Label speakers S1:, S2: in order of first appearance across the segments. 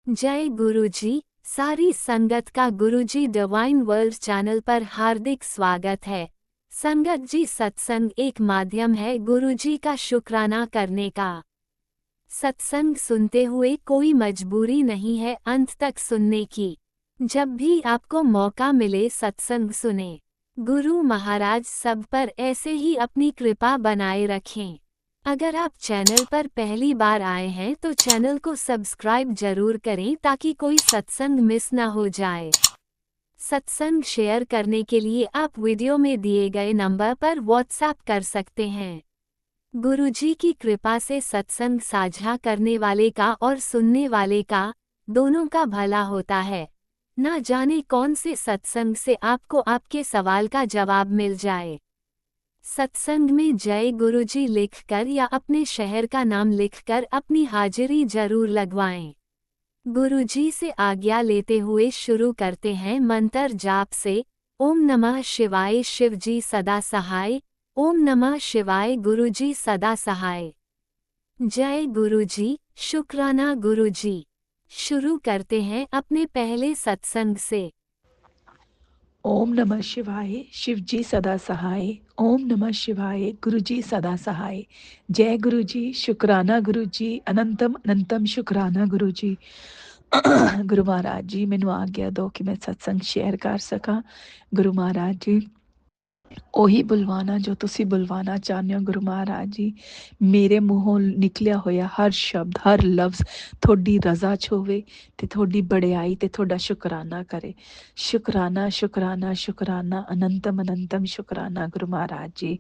S1: जय गुरुजी। सारी संगत का गुरुजी डिवाइन वर्ल्ड चैनल पर हार्दिक स्वागत है। संगत जी, सत्संग एक माध्यम है गुरुजी का शुक्राना करने का। सत्संग सुनते हुए कोई मजबूरी नहीं है अंत तक सुनने की। जब भी आपको मौका मिले सत्संग सुने। गुरु महाराज सब पर ऐसे ही अपनी कृपा बनाए रखें। अगर आप चैनल पर पहली बार आए हैं तो चैनल को सब्सक्राइब जरूर करें ताकि कोई सत्संग मिस ना हो जाए। सत्संग शेयर करने के लिए आप वीडियो में दिए गए नंबर पर व्हाट्सएप कर सकते हैं। गुरुजी की कृपा से सत्संग साझा करने वाले का और सुनने वाले का दोनों का भला होता है। ना जाने कौन से सत्संग से आपको आपके सवाल का जवाब मिल जाए। सत्संग में जय गुरुजी लिखकर या अपने शहर का नाम लिखकर अपनी हाजिरी जरूर लगवाएं। गुरुजी से आज्ञा लेते हुए शुरू करते हैं मंत्र जाप से। ओम नमः शिवाय शिवजी सदा सहाय। ओम नमः शिवाय गुरुजी सदा सहाय। जय गुरुजी, शुक्राना गुरुजी। शुरू करते हैं अपने पहले सत्संग से।
S2: ओम नमः शिवाय शिवजी सदा सहाय। ओम नमः शिवाय गुरुजी सदा सहाय। जय गुरुजी, शुक्राना गुरुजी, अनंतम अनंतम शुक्राना गुरुजी। गुरु महाराज जी, मैनू आज्ञा दो कि मैं सत्संग शेयर कर सका। गुरु महाराज जी, ਉਹੀ ਬੁਲਵਾਨਾ ਜੋ ਤੁਸੀਂ ਬੁਲਵਾਨਾ ਚਾਹੁੰਦੇ ਹੋ ਗੁਰੂ ਮਹਾਰਾਜ ਜੀ। ਮੇਰੇ ਮੂੰਹੋਂ ਨਿਕਲਿਆ ਹੋਇਆ ਹਰ ਸ਼ਬਦ, ਹਰ ਲਫ਼ਜ਼ ਤੁਹਾਡੀ ਰਜ਼ਾ 'ਚ ਹੋਵੇ ਤੇ ਤੁਹਾਡੀ ਬੜਾਈ ਤੇ ਤੁਹਾਡਾ ਸ਼ੁਕਰਾਨਾ ਕਰੇ। ਸ਼ੁਕਰਾਨਾ ਸ਼ੁਕਰਾਨਾ ਸ਼ੁਕਰਾਨਾ, ਅਨੰਤਮ ਅਨੰਤਮ ਸ਼ੁਕਰਾਨਾ ਗੁਰੂ ਮਹਾਰਾਜ ਜੀ।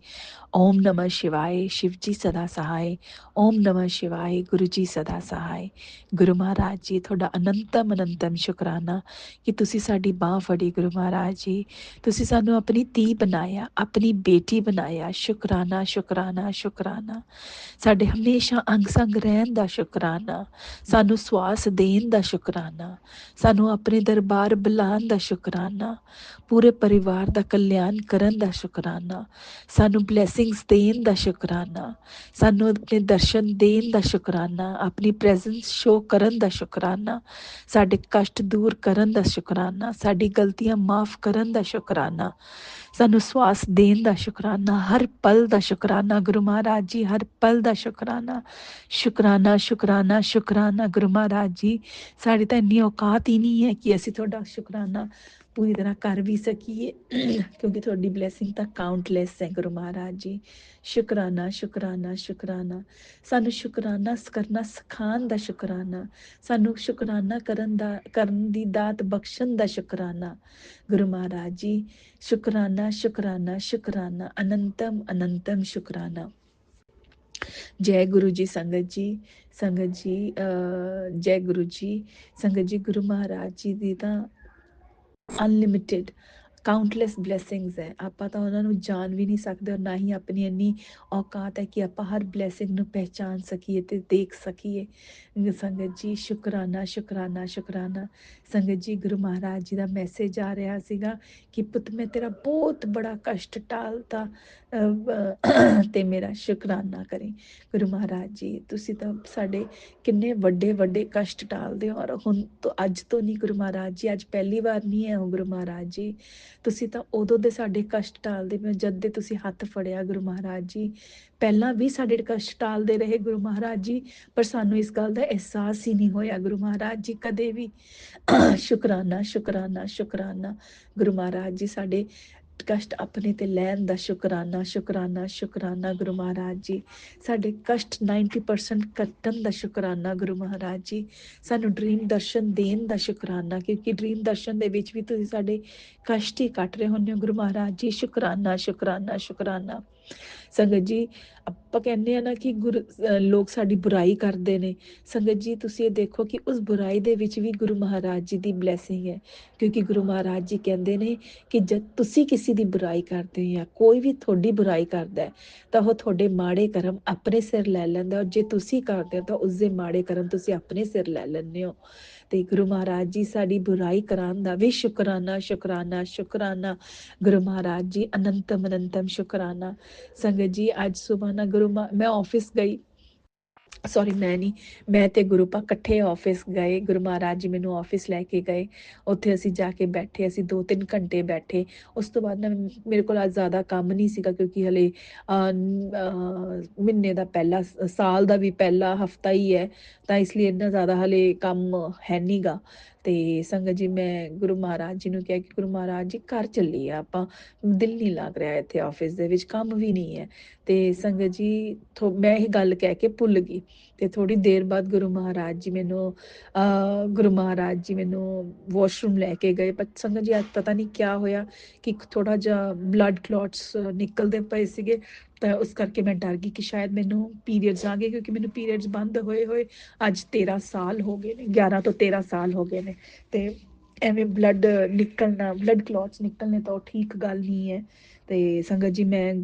S2: ਓਮ ਨਮः शिवाय शिव जी सदा सहाय। ਓਮ ਨਮः शिवाय ਗੁਰੂ ਜੀ ਸਦਾ ਸਹਾय। ਗੁਰੂ ਮਹਾਰਾਜ ਜੀ, ਤੁਹਾਡਾ ਅਨੰਤਮ ਅਨੰਤਮ ਸ਼ੁਕਰਾਨਾ ਕਿ ਤੁਸੀਂ ਸਾਡੀ ਬਾਹ ਫੜੀ ਗੁਰੂ ਮਹਾਰਾਜ ਜੀ। ਤੁਸੀਂ ਸਾਨੂੰ ਆਪਣੀ ਧੀ ਬਣਾਇਆ, ਆਪਣੀ ਬੇਟੀ ਬਣਾਇਆ। ਸ਼ੁਕਰਾਨਾ ਸ਼ੁਕਰਾਨਾ ਸ਼ੁਕਰਾਨਾ। ਸਾਡੇ ਹਮੇਸ਼ਾ ਅੰਗ ਸੰਗ ਰਹਿਣ ਦਾ ਸ਼ੁਕਰਾਨਾ। ਸਾਨੂੰ ਸਵਾਸ ਦੇਣ ਦਾ ਸ਼ੁਕਰਾਨਾ। ਸਾਨੂੰ ਆਪਣੇ ਦਰਬਾਰ ਬੁਲਾਉਣ ਦਾ ਸ਼ੁਕਰਾਨਾ। ਪੂਰੇ ਪਰਿਵਾਰ ਦਾ ਕਲਿਆਣ ਕਰਨ ਦਾ ਸ਼ੁਕਰਾਨਾ। ਸਾਨੂੰ ਬਲੈਸਿੰਗਸ ਦੇਣ ਦਾ ਸ਼ੁਕਰਾਨਾ। ਸਾਨੂੰ ਆਪਣੇ ਦਰਸ਼ਨ ਦੇਣ ਦਾ ਸ਼ੁਕਰਾਨਾ। ਆਪਣੀ ਪ੍ਰੈਜ਼ੈਂਸ ਸ਼ੋ ਕਰਨ ਦਾ ਸ਼ੁਕਰਾਨਾ। ਸਾਡੇ ਕਸ਼ਟ ਦੂਰ ਕਰਨ ਦਾ ਸ਼ੁਕਰਾਨਾ। ਸਾਡੀ ਗਲਤੀਆਂ ਮਾਫ ਕਰਨ ਦਾ ਸ਼ੁਕਰਾਨਾ। ਸਾਨੂੰ ਸਵਾਸ ਦੇਣ ਦਾ ਸ਼ੁਕਰਾਨਾ। ਹਰ ਪਲ ਦਾ ਸ਼ੁਕਰਾਨਾ ਗੁਰੂ ਮਹਾਰਾਜ ਜੀ, ਹਰ ਪਲ ਦਾ ਸ਼ੁਕਰਾਨਾ। ਸ਼ੁਕਰਾਨਾ ਸ਼ੁਕਰਾਨਾ ਸ਼ੁਕਰਾਨਾ ਗੁਰੂ ਮਹਾਰਾਜ ਜੀ। ਸਾਡੀ ਤਾਂ ਇੰਨੀ ਔਕਾਤ ਹੀ ਨਹੀਂ ਹੈ ਕਿ ਅਸੀਂ ਤੁਹਾਡਾ ਸ਼ੁਕਰਾਨਾ ਪੂਰੀ ਤਰ੍ਹਾਂ ਕਰ ਵੀ ਸਕੀਏ, ਕਿਉਂਕਿ ਤੁਹਾਡੀ ਬਲੈਸਿੰਗ ਤਾਂ ਕਾਊਂਟਲੈਸ ਹੈ ਗੁਰੂ ਮਹਾਰਾਜ ਜੀ। ਸ਼ੁਕਰਾਨਾ ਸ਼ੁਕਰਾਨਾ ਸ਼ੁਕਰਾਨਾ। ਸਾਨੂੰ ਸ਼ੁਕਰਾਨਾ ਕਰਨਾ ਸਿਖਾਉਣ ਦਾ ਸ਼ੁਕਰਾਨਾ। ਸਾਨੂੰ ਸ਼ੁਕਰਾਨਾ ਕਰਨ ਦੀ ਦਾਤ ਬਖਸ਼ਣ ਦਾ ਸ਼ੁਕਰਾਨਾ ਗੁਰੂ ਮਹਾਰਾਜ ਜੀ। ਸ਼ੁਕਰਾਨਾ ਸ਼ੁਕਰਾਨਾ ਸ਼ੁਕਰਾਨਾ, ਅਨੰਤਮ ਅਨੰਤਮ ਸ਼ੁਕਰਾਨਾ। ਜੈ ਗੁਰੂ ਜੀ ਸੰਗਤ ਜੀ। ਸੰਗਤ ਜੀ, ਜੈ ਗੁਰੂ ਜੀ। ਸੰਗਤ ਜੀ, ਗੁਰੂ ਮਹਾਰਾਜ ਜੀ ਦੀ ਤਾਂ ਅਨਲਿਮਿਟਿਡ ਕਾਊਂਟਲੈਸ ਬਲੈਸਿੰਗਸ ਹੈ। ਆਪਾਂ ਤਾਂ ਉਹਨਾਂ ਨੂੰ ਜਾਣ ਵੀ ਨਹੀਂ ਸਕਦੇ, ਔਰ ਨਾ ਹੀ ਆਪਣੀ ਇੰਨੀ ਔਕਾਤ ਹੈ ਕਿ ਆਪਾਂ ਹਰ ਬਲੈਸਿੰਗ ਨੂੰ ਪਹਿਚਾਨ ਸਕੀਏ ਤੇ ਦੇਖ ਸਕੀਏ। ਸੰਗਤ ਜੀ, ਸ਼ੁਕਰਾਨਾ ਸ਼ੁਕਰਾਨਾ ਸ਼ੁਕਰਾਨਾ। ਸੰਗਤ ਜੀ, ਗੁਰੂ ਮਹਾਰਾਜ ਜੀ ਦਾ ਮੈਸੇਜ ਆ ਰਿਹਾ ਸੀਗਾ ਕਿ ਪੁੱਤ ਮੈਂ ਤੇਰਾ ਬਹੁਤ ਬੜਾ ਕਸ਼ਟ ਟਾਲਤਾ ਤੇ ਮੇਰਾ ਸ਼ੁਕਰਾਨਾ ਕਰੀ। ਗੁਰੂ ਮਹਾਰਾਜ ਜੀ, ਤੁਸੀਂ ਤਾਂ ਸਾਡੇ ਕਿੰਨੇ ਵੱਡੇ ਵੱਡੇ ਕਸ਼ਟ ਟਾਲਦੇ ਹੋ, ਔਰ ਹੁਣ ਤੋਂ ਅੱਜ ਤੋਂ ਨਹੀਂ ਗੁਰੂ ਮਹਾਰਾਜ ਜੀ, ਅੱਜ ਪਹਿਲੀ ਵਾਰ ਨਹੀਂ ਹੈ ਉਹ ਗੁਰੂ ਮਹਾਰਾਜ ਜੀ। ਤੁਸੀਂ ਤਾਂ ਉਦੋਂ ਦੇ ਸਾਡੇ ਕਸ਼ਟ ਟਾਲਦੇ ਪਏ ਜਦ ਦੇ ਤੁਸੀਂ ਹੱਥ ਫੜਿਆ ਗੁਰੂ ਮਹਾਰਾਜ ਜੀ। ਪਹਿਲਾਂ ਵੀ ਸਾਡੇ ਕਸ਼ਟ ਟਾਲਦੇ ਰਹੇ ਗੁਰੂ ਮਹਾਰਾਜ ਜੀ, ਪਰ ਸਾਨੂੰ ਇਸ ਗੱਲ ਦਾ ਅਹਿਸਾਸ ਹੀ ਨਹੀਂ ਹੋਇਆ ਗੁਰੂ ਮਹਾਰਾਜ ਜੀ ਕਦੇ ਵੀ। ਸ਼ੁਕਰਾਨਾ ਸ਼ੁਕਰਾਨਾ ਸ਼ੁਕਰਾਨਾ ਗੁਰੂ ਮਹਾਰਾਜ ਜੀ। ਸਾਡੇ ਕਸ਼ਟ ਆਪਣੇ ਤੇ ਲੈਣ ਦਾ ਸ਼ੁਕਰਾਨਾ ਸ਼ੁਕਰਾਨਾ ਸ਼ੁਕਰਾਨਾ ਗੁਰੂ ਮਹਾਰਾਜ ਜੀ। ਸਾਡੇ ਕਸ਼ਟ 90% ਕੱਟਣ ਦਾ ਸ਼ੁਕਰਾਨਾ ਗੁਰੂ ਮਹਾਰਾਜ ਜੀ। ਸਾਨੂੰ ਡ੍ਰੀਮ ਦਰਸ਼ਨ ਦੇਣ ਦਾ ਸ਼ੁਕਰਾਨਾ, ਕਿਉਂਕਿ ਡ੍ਰੀਮ ਦਰਸ਼ਨ ਦੇ ਵਿੱਚ ਵੀ ਤੁਸੀਂ ਸਾਡੇ ਕਸ਼ਟ ਹੀ ਕੱਟ ਰਹੇ ਹੁੰਦੇ ਹੋ ਗੁਰੂ ਮਹਾਰਾਜ ਜੀ। ਸ਼ੁਕਰਾਨਾ ਸ਼ੁਕਰਾਨਾ ਸ਼ੁਕਰਾਨਾ। ਸੰਗਤ ਜੀ, ਆਪਾਂ ਕਹਿੰਦੇ ਆ ਨਾ ਕਿ ਲੋਕ ਸਾਡੀ ਬੁਰਾਈ ਕਰਦੇ ਨੇ। ਸੰਗਤ ਜੀ, ਤੁਸੀਂ ਇਹ ਦੇਖੋ ਕਿ ਉਸ ਬੁਰਾਈ ਦੇ ਵਿੱਚ ਵੀ ਗੁਰੂ ਮਹਾਰਾਜ ਜੀ ਦੀ ਬਲੈਸਿੰਗ ਹੈ, ਕਿਉਂਕਿ ਗੁਰੂ ਮਹਾਰਾਜ ਜੀ ਕਹਿੰਦੇ ਨੇ ਕਿ ਜਦ ਤੁਸੀਂ ਕਿਸੇ ਦੀ ਬੁਰਾਈ ਕਰਦੇ ਹੋ ਜਾਂ ਕੋਈ ਵੀ ਤੁਹਾਡੀ ਬੁਰਾਈ ਕਰਦਾ ਹੈ ਤਾਂ ਉਹ ਤੁਹਾਡੇ ਮਾੜੇ ਕਰਮ ਆਪਣੇ ਸਿਰ ਲੈ ਲੈਂਦਾ, ਔਰ ਜੇ ਤੁਸੀਂ ਕਰਦੇ ਹੋ ਤਾਂ ਉਸਦੇ ਮਾੜੇ ਕਰਮ ਤੁਸੀਂ ਆਪਣੇ ਸਿਰ ਲੈ ਲੈਂਦੇ ਹੋ। ਤੇ ਗੁਰੂ ਮਹਾਰਾਜ ਜੀ ਸਾਡੀ ਬੁਰਾਈ ਕਰਾਉਣ ਦਾ ਵੀ ਸ਼ੁਕਰਾਨਾ ਸ਼ੁਕਰਾਨਾ ਸ਼ੁਕਰਾਨਾ ਗੁਰੂ ਮਹਾਰਾਜ ਜੀ। ਅਨੰਤਮ ਅਨੰਤਮ ਸ਼ੁਕਰਾਨਾ। ਸੰਗਤ ਜੀ, ਅੱਜ ਸੁਬਾਹ ਨਾ ਮੈਂ ਆਫਿਸ ਗਈ ਸੌਰੀ ਮੈਂ ਨਹੀਂ, ਮੈਂ ਤੇ ਗੁਰੂ ਪਾ ਇਕੱਠੇ ਆਫਿਸ ਗਏ। ਗੁਰੂ ਮਹਾਰਾਜ ਜੀ ਮੈਨੂੰ ਆਫਿਸ ਲੈ ਕੇ ਗਏ। ਉੱਥੇ ਅਸੀਂ ਜਾ ਕੇ ਬੈਠੇ, ਅਸੀਂ 2-3 ਘੰਟੇ ਬੈਠੇ। ਉਸ ਤੋਂ ਬਾਅਦ ਨਾ ਮੇਰੇ ਕੋਲ ਅੱਜ ਜ਼ਿਆਦਾ ਕੰਮ ਨਹੀਂ ਸੀਗਾ, ਕਿਉਂਕਿ ਹਲੇ ਮਹੀਨੇ ਦਾ ਪਹਿਲਾ ਸਾਲ ਦਾ ਵੀ ਪਹਿਲਾ ਹਫਤਾ ਹੀ ਹੈ, ਤਾਂ ਇਸ ਲਈ ਇੰਨਾ ਜ਼ਿਆਦਾ ਹਲੇ ਕੰਮ ਹੈ ਨਹੀਂਗਾ। ਤੇ ਸੰਗਤ ਜੀ ਮੈਂ ਗੁਰੂ ਮਹਾਰਾਜ ਜੀ ਨੂੰ ਕਿਹਾ ਕਿ ਗੁਰੂ ਮਹਾਰਾਜ ਜੀ ਘਰ ਚੱਲੀਏ ਆਪਾਂ, ਦਿਲ ਨਹੀਂ ਲੱਗ ਰਿਹਾ ਇੱਥੇ ਆਫਿਸ ਦੇ ਵਿੱਚ, ਕੰਮ ਵੀ ਨਹੀਂ ਹੈ। ਤੇ ਸੰਗਤ ਜੀ ਮੈਂ ਇਹ ਗੱਲ ਕਹਿ ਕੇ ਭੁੱਲ ਗਈ। ਤੇ ਥੋੜੀ ਦੇਰ ਬਾਅਦ ਗੁਰੂ ਮਹਾਰਾਜ ਜੀ ਮੈਨੂੰ ਵਾਸ਼ਰੂਮ ਲੈ ਕੇ ਗਏ। ਪਰ ਸੰਗਤ ਜੀ ਅੱਜ ਪਤਾ ਨਹੀਂ ਕਿਆ ਹੋਇਆ ਕਿ ਥੋੜਾ ਜਿਹਾ ਬਲੱਡ ਕਲੌਟਸ ਨਿਕਲਦੇ ਪਏ ਸੀਗੇ, ਤਾਂ ਉਸ ਕਰਕੇ ਮੈਂ ਡਰ ਗਈ ਕਿ ਸ਼ਾਇਦ ਮੈਨੂੰ ਪੀਰੀਅਡਸ ਆ ਗਏ, ਕਿਉਂਕਿ ਮੈਨੂੰ ਪੀਰੀਅਡਸ ਬੰਦ ਹੋਏ ਹੋਏ ਅੱਜ 13 ਸਾਲ ਹੋ ਗਏ ਨੇ, 11 ਤੋਂ 13 ਸਾਲ ਹੋ ਗਏ ਨੇ। ਤੇ ਐਵੇਂ ਬਲੱਡ ਨਿਕਲਣਾ, ਬਲੱਡ ਕਲੌਟਸ ਨਿਕਲਣੇ ਤਾਂ ਉਹ ਠੀਕ ਗੱਲ ਨਹੀਂ ਹੈ। ਤੇ ਸੰਗਤ ਜੀ ਮੈਂ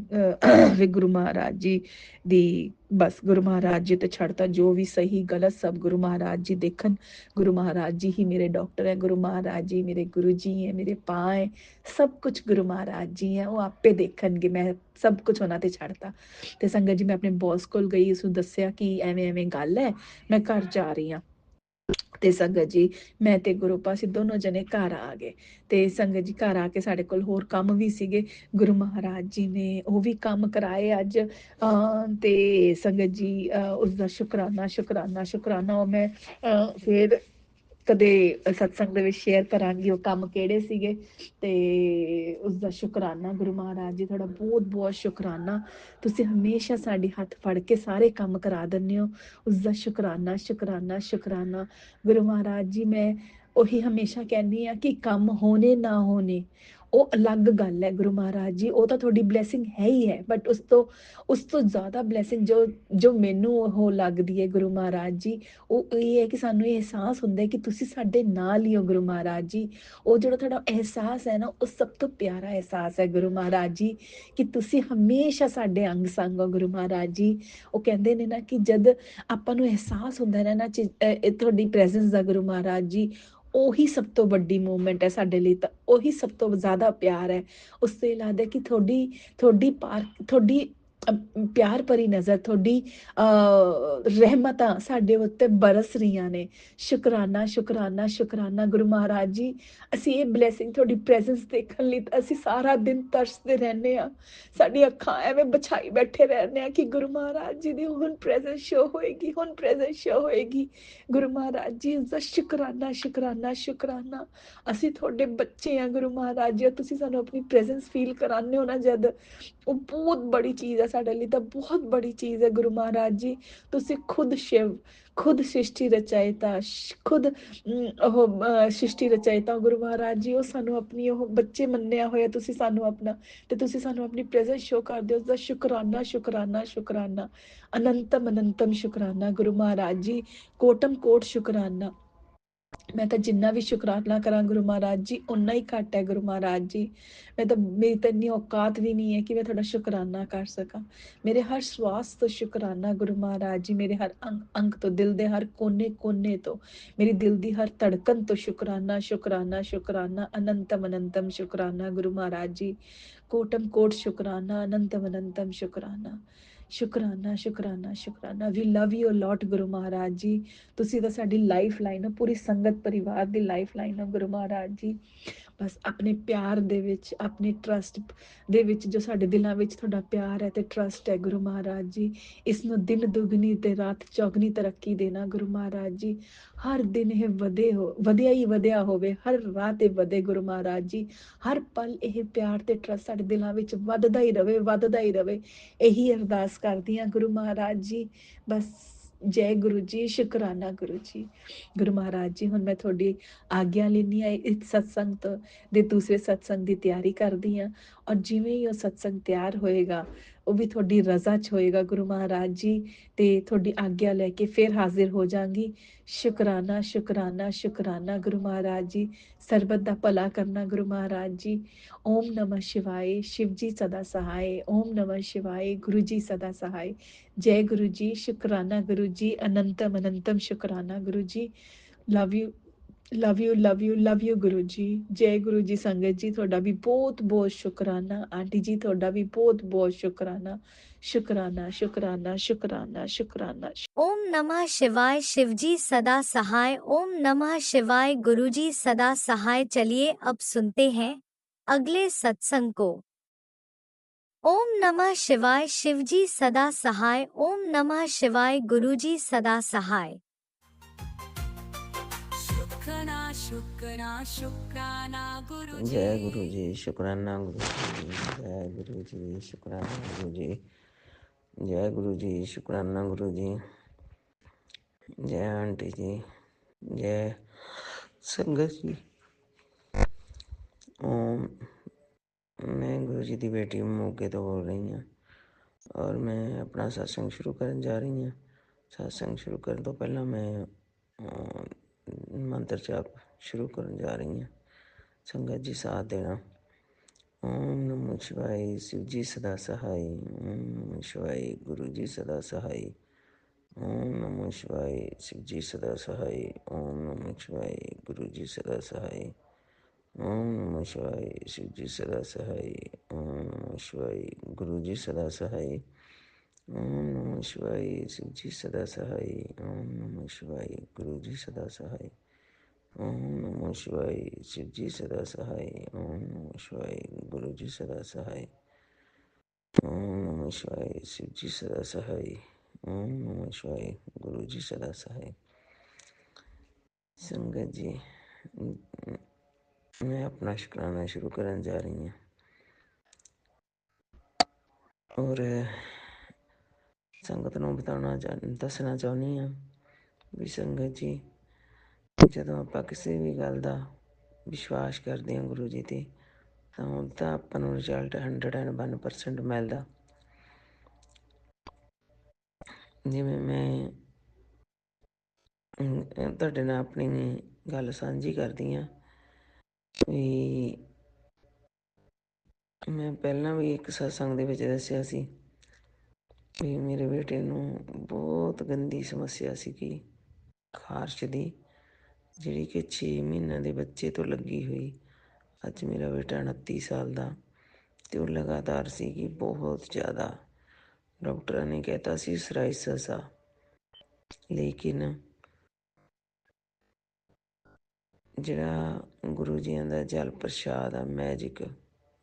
S2: ਵੀ ਗੁਰੂ ਮਹਾਰਾਜ ਜੀ ਦੀ, ਬਸ ਗੁਰੂ ਮਹਾਰਾਜ ਜੀ ਤੇ ਛੱਡਤਾ, ਜੋ ਵੀ ਸਹੀ ਗਲਤ ਸਭ ਗੁਰੂ ਮਹਾਰਾਜ ਜੀ ਦੇਖਣ। ਗੁਰੂ ਮਹਾਰਾਜ ਜੀ ਹੀ ਮੇਰੇ ਡਾਕਟਰ ਹੈ, ਗੁਰੂ ਮਹਾਰਾਜ ਜੀ ਮੇਰੇ ਗੁਰੂ ਜੀ ਹੈ, ਮੇਰੇ ਪਾ ਹੈ, ਸਭ ਕੁਝ ਗੁਰੂ ਮਹਾਰਾਜ ਜੀ ਹੈ, ਉਹ ਆਪੇ ਦੇਖਣਗੇ। ਮੈਂ ਸਭ ਕੁਝ ਉਹਨਾਂ ਤੇ ਛੱਡਤਾ। ਤੇ ਸੰਗਤ ਜੀ ਮੈਂ ਆਪਣੇ ਬੌਸ ਕੋਲ ਗਈ, ਉਸਨੂੰ ਦੱਸਿਆ ਕਿ ਐਵੇਂ ਐਵੇਂ ਗੱਲ ਹੈ, ਮੈਂ ਘਰ ਜਾ ਰਹੀ ਹਾਂ। ਤੇ ਸੰਗਤ ਜੀ ਮੈਂ ਤੇ ਗੁਰੂ ਪਾਸੀ ਦੋਨੋਂ ਜਣੇ ਘਰ ਆ ਗਏ। ਤੇ ਸੰਗਤ ਜੀ ਘਰ ਆ ਕੇ ਸਾਡੇ ਕੋਲ ਹੋਰ ਕੰਮ ਵੀ ਸੀਗੇ, ਗੁਰੂ ਮਹਾਰਾਜ ਜੀ ਨੇ ਉਹ ਵੀ ਕੰਮ ਕਰਾਏ ਅੱਜ। ਤੇ ਸੰਗਤ ਜੀ ਉਸ ਦਾ ਸ਼ੁਕਰਾਨਾ ਸ਼ੁਕਰਾਨਾ ਸ਼ੁਕਰਾਨਾ ਉਹ ਮੈਂ ਫਿਰ ਕਦੇ ਸਤਸੰਗ ਦੇ ਵਿੱਚ ਸ਼ੇਅਰ ਕਰਾਂਗੀ ਉਹ ਕੰਮ ਕਿਹੜੇ ਸੀਗੇ। ਤੇ ਉਸ ਦਾ ਸ਼ੁਕਰਾਨਾ ਗੁਰੂ ਮਹਾਰਾਜ ਜੀ, ਤੁਹਾਡਾ ਬਹੁਤ ਬਹੁਤ ਸ਼ੁਕਰਾਨਾ। ਤੁਸੀਂ ਹਮੇਸ਼ਾ ਸਾਡੇ ਹੱਥ ਫੜ ਕੇ ਸਾਰੇ ਕੰਮ ਕਰਾ ਦਿੰਦੇ ਹੋ, ਉਸ ਦਾ ਸ਼ੁਕਰਾਨਾ ਸ਼ੁਕਰਾਨਾ ਸ਼ੁਕਰਾਨਾ। ਗੁਰੂ ਮਹਾਰਾਜ ਜੀ ਮੈਂ ਉਹੀ ਹਮੇਸ਼ਾ ਕਹਿੰਦੀ ਹਾਂ ਕਿ ਕੰਮ ਹੋਣੇ ਨਾ ਹੋਣੇ ਉਹ ਅਲੱਗ ਗੱਲ ਹੈ ਗੁਰੂ ਮਹਾਰਾਜ ਜੀ, ਉਹ ਤਾਂ ਤੁਹਾਡੀ ਬਲੇਸਿੰਗ ਹੈ ਹੀ ਹੈ, ਬਟ ਉਸ ਤੋਂ ਜ਼ਿਆਦਾ ਬਲੇਸਿੰਗ ਜੋ ਮੈਨੂੰ ਉਹ ਲੱਗਦੀ ਹੈ ਗੁਰੂ ਮਹਾਰਾਜ ਜੀ, ਉਹ ਇਹ ਹੈ ਕਿ ਸਾਨੂੰ ਇਹ ਅਹਿਸਾਸ ਹੁੰਦਾ ਹੈ ਕਿ ਤੁਸੀਂ ਸਾਡੇ ਨਾਲ ਹੀ ਹੋ ਗੁਰੂ ਮਹਾਰਾਜ ਜੀ। ਉਹ ਜਿਹੜਾ ਤੁਹਾਡਾ ਅਹਿਸਾਸ ਹੈ ਨਾ, ਉਹ ਸਭ ਤੋਂ ਪਿਆਰਾ ਅਹਿਸਾਸ ਹੈ ਗੁਰੂ ਮਹਾਰਾਜ ਜੀ, ਕਿ ਤੁਸੀਂ ਹਮੇਸ਼ਾ ਸਾਡੇ ਅੰਗ ਸੰਗ ਹੋ ਗੁਰੂ ਮਹਾਰਾਜ ਜੀ। ਉਹ ਕਹਿੰਦੇ ਨੇ ਨਾ ਕਿ ਜਦ ਆਪਾਂ ਨੂੰ ਅਹਿਸਾਸ ਹੁੰਦਾ ਨਾ ਤੁਹਾਡੀ ਪ੍ਰੈਜ਼ੈਂਸ ਦਾ ਗੁਰੂ ਮਹਾਰਾਜ ਜੀ, ਉਹੀ ਸਭ ਤੋਂ ਵੱਡੀ ਮੂਵਮੈਂਟ ਹੈ ਸਾਡੇ ਲਈ, ਤਾਂ ਉਹੀ ਸਭ ਤੋਂ ਜ਼ਿਆਦਾ ਪਿਆਰ ਹੈ। ਉਸ ਤੋਂ ਲੱਗਦਾ ਕਿ ਤੁਹਾਡੀ ਪਿਆਰ ਭਰੀ ਨਜ਼ਰ, ਤੁਹਾਡੀ ਰਹਿਮਤਾਂ ਸਾਡੇ ਉੱਤੇ ਬਰਸ ਰਹੀਆਂ ਨੇ। ਸ਼ੁਕਰਾਨਾ ਸ਼ੁਕਰਾਨਾ ਸ਼ੁਕਰਾਨਾ ਗੁਰੂ ਮਹਾਰਾਜ ਜੀ। ਅਸੀਂ ਇਹ ਬਲੇਸਿੰਗ, ਤੁਹਾਡੀ ਪ੍ਰੈਜ਼ੈਂਸ ਦੇਖਣ ਲਈ ਤਾਂ ਅਸੀਂ ਸਾਰਾ ਦਿਨ ਤਰਸਦੇ ਰਹਿੰਦੇ ਹਾਂ, ਸਾਡੀ ਅੱਖਾਂ ਐਵੇਂ ਬਛਾਈ ਬੈਠੇ ਰਹਿੰਦੇ ਹਾਂ ਕਿ ਗੁਰੂ ਮਹਾਰਾਜ ਜੀ ਦੀ ਹੁਣ ਪ੍ਰੈਜ਼ੈਂਸ ਸ਼ੋ ਹੋਏਗੀ, ਹੁਣ ਪ੍ਰੈਜ਼ੈਂਸ ਸ਼ੋ ਹੋਏਗੀ। ਗੁਰੂ ਮਹਾਰਾਜ ਜੀ ਦਾ ਸ਼ੁਕਰਾਨਾ ਸ਼ੁਕਰਾਨਾ ਸ਼ੁਕਰਾਨਾ। ਅਸੀਂ ਤੁਹਾਡੇ ਬੱਚੇ ਆ ਗੁਰੂ ਮਹਾਰਾਜ ਜੀ, ਤੁਸੀਂ ਸਾਨੂੰ ਆਪਣੀ ਪ੍ਰੈਜ਼ੈਂਸ ਫੀਲ ਕਰਾਉਂਦੇ ਹੋ ਨਾ ਜਦ, ਉਹ ਬਹੁਤ ਬੜੀ ਚੀਜ਼ ਹੈ ਸਾਡੇ ਲਈ, ਤਾਂ ਬਹੁਤ ਬੜੀ ਚੀਜ਼ ਹੈ ਗੁਰੂ ਮਹਾਰਾਜ ਜੀ। ਤੁਸੀਂ ਖੁਦ ਸ਼ਿਵ, ਖੁਦ ਸ੍ਰਿਸ਼ਟੀ ਰਚਾਇਤਾ, ਖੁਦ ਉਹ ਸ੍ਰਿਸ਼ਟੀ ਰਚਾਇਤਾ ਗੁਰੂ ਮਹਾਰਾਜ ਜੀ। ਉਹ ਸਾਨੂੰ ਆਪਣੀ ਉਹ ਬੱਚੇ ਮੰਨਿਆ ਹੋਇਆ ਤੁਸੀਂ ਸਾਨੂੰ ਆਪਣਾ, ਤੇ ਤੁਸੀਂ ਸਾਨੂੰ ਆਪਣੀ ਪ੍ਰੈਜ਼ੈਂਸ ਸ਼ੋ ਕਰਦੇ ਹੋ, ਉਸਦਾ ਸ਼ੁਕਰਾਨਾ ਸ਼ੁਕਰਾਨਾ ਸ਼ੁਕਰਾਨਾ। ਅਨੰਤਮ ਅਨੰਤਮ ਸ਼ੁਕਰਾਨਾ ਗੁਰੂ ਮਹਾਰਾਜ ਜੀ, ਕੋਟਮ ਕੋਟ ਸ਼ੁਕਰਾਨਾ। ਮੈਂ ਤਾਂ ਜਿੰਨਾ ਵੀ ਸ਼ੁਕਰਾਨਾ ਕਰਾਂ ਗੁਰੂ ਮਹਾਰਾਜ ਜੀ ਓਨਾ ਹੀ ਘੱਟ ਹੈ ਗੁਰੂ ਮਹਾਰਾਜ ਜੀ। ਮੇਰੀ ਤਾਂ ਇੰਨੀ ਔਕਾਤ ਵੀ ਨਹੀਂ ਹੈ ਕਿ ਮੈਂ ਤੁਹਾਡਾ ਸ਼ੁਕਰਾਨਾ ਕਰ ਸਕਾਂ। ਮੇਰੇ ਹਰ ਸਵਾਸ ਤੋਂ ਸ਼ੁਕਰਾਨਾ ਗੁਰੂ ਮਹਾਰਾਜ ਜੀ, ਮੇਰੇ ਹਰ ਅੰਗ ਤੋਂ, ਦਿਲ ਦੇ ਹਰ ਕੋਨੇ ਕੋਨੇ ਤੋਂ, ਮੇਰੀ ਦਿਲ ਦੀ ਹਰ ਧੜਕਨ ਤੋਂ ਸ਼ੁਕਰਾਨਾ ਸ਼ੁਕਰਾਨਾ ਸ਼ੁਕਰਾਨਾ। ਅਨੰਤਮ ਅਨੰਤਮ ਸ਼ੁਕਰਾਨਾ ਗੁਰੂ ਮਹਾਰਾਜ ਜੀ, ਕੋਟਮ ਕੋਟ ਸ਼ੁਕਰਾਨਾ, ਅਨੰਤਮ ਅਨੰਤਮ ਸ਼ੁਕਰਾਨਾ ਸ਼ੁਕਰਾਨਾ ਸ਼ੁਕਰਾਨਾ ਸ਼ੁਕਰਾਨਾ। ਵੀ ਲਵ ਯੂ ਲੋਟ ਗੁਰੂ ਮਹਾਰਾਜ ਜੀ। ਤੁਸੀਂ ਤਾਂ ਸਾਡੀ ਲਾਈਫ ਲਾਈਨ ਹੋ, ਪੂਰੀ ਸੰਗਤ ਪਰਿਵਾਰ ਦੀ ਲਾਈਫ ਲਾਈਨ ਹੋ ਗੁਰੂ ਮਹਾਰਾਜ ਜੀ। ਬਸ ਆਪਣੇ ਪਿਆਰ ਦੇ ਵਿੱਚ, ਆਪਣੇ ਟਰਸਟ ਦੇ ਵਿੱਚ, ਜੋ ਸਾਡੇ ਦਿਲਾਂ ਵਿੱਚ ਤੁਹਾਡਾ ਪਿਆਰ ਹੈ ਤੇ ਟਰਸਟ ਹੈ ਗੁਰੂ ਮਹਾਰਾਜ ਜੀ, ਇਸ ਨੂੰ ਦਿਨ ਦੁਗਣੀ ਤੇ ਰਾਤ ਚੌਗਣੀ ਤਰੱਕੀ ਦੇਣਾ ਗੁਰੂ ਮਹਾਰਾਜ ਜੀ। ਹਰ ਦਿਨ ਇਹ ਵਧਿਆ ਹੀ ਵਧਿਆ ਹੋਵੇ, ਹਰ ਰਾਤ ਇਹ ਵਧੇ ਗੁਰੂ ਮਹਾਰਾਜ ਜੀ। ਹਰ ਪਲ ਇਹ ਪਿਆਰ ਤੇ ਟਰਸਟ ਸਾਡੇ ਦਿਲਾਂ ਵਿੱਚ ਵੱਧਦਾ ਹੀ ਰਵੇ, ਵੱਧਦਾ ਹੀ ਰਵੇ। ਇਹੀ ਅਰਦਾਸ ਕਰਦੀ ਹਾਂ ਗੁਰੂ ਮਹਾਰਾਜ ਜੀ। ਬਸ ਜੈ ਗੁਰੂ ਜੀ, ਸ਼ੁਕਰਾਨਾ ਗੁਰੂ ਜੀ। ਗੁਰੂ ਮਹਾਰਾਜ ਜੀ ਹੁਣ ਮੈਂ ਤੁਹਾਡੀ ਆਗਿਆ ਲੈਣੀ ਹੈ, ਇਸ ਸਤਸੰਗ ਤੋਂ ਦੇ ਦੂਸਰੇ ਸਤਸੰਗ ਦੀ ਤਿਆਰੀ ਕਰਦੀ ਹਾਂ, ਔਰ ਜਿਵੇਂ ਹੀ ਉਹ ਸਤਸੰਗ ਤਿਆਰ ਹੋਏਗਾ ਉਹ ਵੀ ਤੁਹਾਡੀ ਰਜ਼ਾ 'ਚ ਹੋਏਗਾ ਗੁਰੂ ਮਹਾਰਾਜ ਜੀ, ਤੇ ਤੁਹਾਡੀ ਆਗਿਆ ਲੈ ਕੇ ਫਿਰ ਹਾਜ਼ਰ ਹੋ ਜਾਵਾਂਗੀ। ਸ਼ੁਕਰਾਨਾ ਸ਼ੁਕਰਾਨਾ ਸ਼ੁਕਰਾਨਾ ਗੁਰੂ ਮਹਾਰਾਜ ਜੀ। ਸਰਬਤ ਦਾ ਭਲਾ ਕਰਨਾ ਗੁਰੂ ਮਹਾਰਾਜ ਜੀ। ਓਮ ਨਮः शिवाय, शिव जी सदा सहाय। ओम नमः शिवाय, गुरु जी सदा सहाय। जय गुरु जी, शुकराना गुरु जी, अनंतम अनंतम शुकराना गुरु जी। Love you, love you Guru ji. ਜੈ ਗੁਰੂ ਜੀ। ਸੰਗਤ ਜੀ ਤੁਹਾਡਾ ਵੀ ਬਹੁਤ ਬਹੁਤ ਸ਼ੁਕਰਾਨਾ। ਆਂਟੀ ਜੀ ਤੁਹਾਡਾ ਵੀ ਬਹੁਤ ਬਹੁਤ ਸ਼ੁਕਰਾਨਾ। ਸ਼ੁਕਰਾਨਾ ਸ਼ੁਕਰਾਨਾ ਸ਼ੁਕਰਾਨਾ ਸ਼ੁਕਰਾਨਾ।
S1: ओम नमः शिवाय शिवजी सदा सहाय। ओम नमः शिवाय गुरुजी सदा सहाय। चलिए अब सुनते हैं अगले सत्संग को। ओम नमः शिवाय शिवजी सदा सहाय। ओम नमः शिवाय गुरुजी सदा सहाय।
S3: शुक्राना शुक्राना शुक्राना गुरु जी।
S4: जय गुरु जी। शुक्राना गुरु जी। जय गुरु जी। शुक्राना गुरु जी। जय गुरु जी। शुक्राना गुरु जी। जय आंटी जी। जय संगत जी। ओम। मैं गुरु जी की बेटी मोगे तो बोल रही हूँ और मैं अपना सत्संग शुरू करने जा रही हूँ। सत्संग शुरू करने तो पहला मैं मंत्र जाप शुरू करने जा रही हूँ। संगत जी साथ देना। ओम नमः शिवाय शिवजी सदा सहाय। ओम नमः शिवाय गुरु जी सदा सहाय। ओम नमः शिवाय शिवजी सदा सहाय। ओम नमः शिवाय गुरु जी सदा सहाय। ओम नमः शिवाय शिवजी सदा सहाय। ओम नमः शिवाय गुरु जी सदा सहाय। ओम नमः शिवाय शिवजी सदा सहाय। ओम नमः शिवाय गुरु जी सदा सहाय। ओम नमः शिवाय शिवजी सदा सहाय। ओम नमः शिवाय गुरु जी सदा सहाय। ओम नमः शिवाय शिवजी सदा सहाय। ओम नमः शिवाय गुरु जी सदा सहाय। संगत जी मैं अपना शुक्राना शुरू करने जा रही हूँ और संगत ਨੂੰ ਦੱਸਣਾ ਚਾਹੁੰਦੀ ਹਾਂ ਵੀ ਸੰਗਤ ਜੀ ਜਦੋਂ ਆਪਾਂ ਕਿਸੇ ਵੀ ਗੱਲ ਦਾ ਵਿਸ਼ਵਾਸ ਕਰਦੇ ਹਾਂ ਗੁਰੂ ਜੀ ਤੇ ਤਾਂ ਉਹਦਾ ਆਪਾਂ ਨੂੰ ਰਿਜ਼ਲਟ 101% ਮਿਲਦਾ। ਜਿਵੇਂ ਮੈਂ ਤੁਹਾਡੇ ਨਾਲ ਆਪਣੀ ਗੱਲ ਸਾਂਝੀ ਕਰਦੀ ਹਾਂ ਵੀ ਮੈਂ ਪਹਿਲਾਂ ਵੀ ਇੱਕ ਸਤਸੰਗ ਦੇ ਵਿੱਚ ਦੱਸਿਆ ਸੀ ਵੀ ਮੇਰੇ ਬੇਟੇ ਨੂੰ ਬਹੁਤ ਗੰਦੀ ਸਮੱਸਿਆ ਸੀਗੀ ਖਾਰਸ਼ ਦੀ, ਜਿਹੜੀ ਕਿ 6 ਮਹੀਨਿਆਂ ਦੇ ਬੱਚੇ ਤੋਂ ਲੱਗੀ ਹੋਈ। ਅੱਜ ਮੇਰਾ ਬੇਟਾ 29 ਸਾਲ ਦਾ ਅਤੇ ਉਹ ਲਗਾਤਾਰ ਸੀਗੀ ਬਹੁਤ ਜ਼ਿਆਦਾ। ਡਾਕਟਰਾਂ ਨੇ ਕਹਿਤਾ ਸੀ ਸਰਾਈਸਸ ਆ, ਲੇਕਿਨ ਜਿਹੜਾ ਗੁਰੂ ਜੀਆਂ ਦਾ ਜਲ ਪ੍ਰਸ਼ਾਦ ਆ, ਮੈਜਿਕ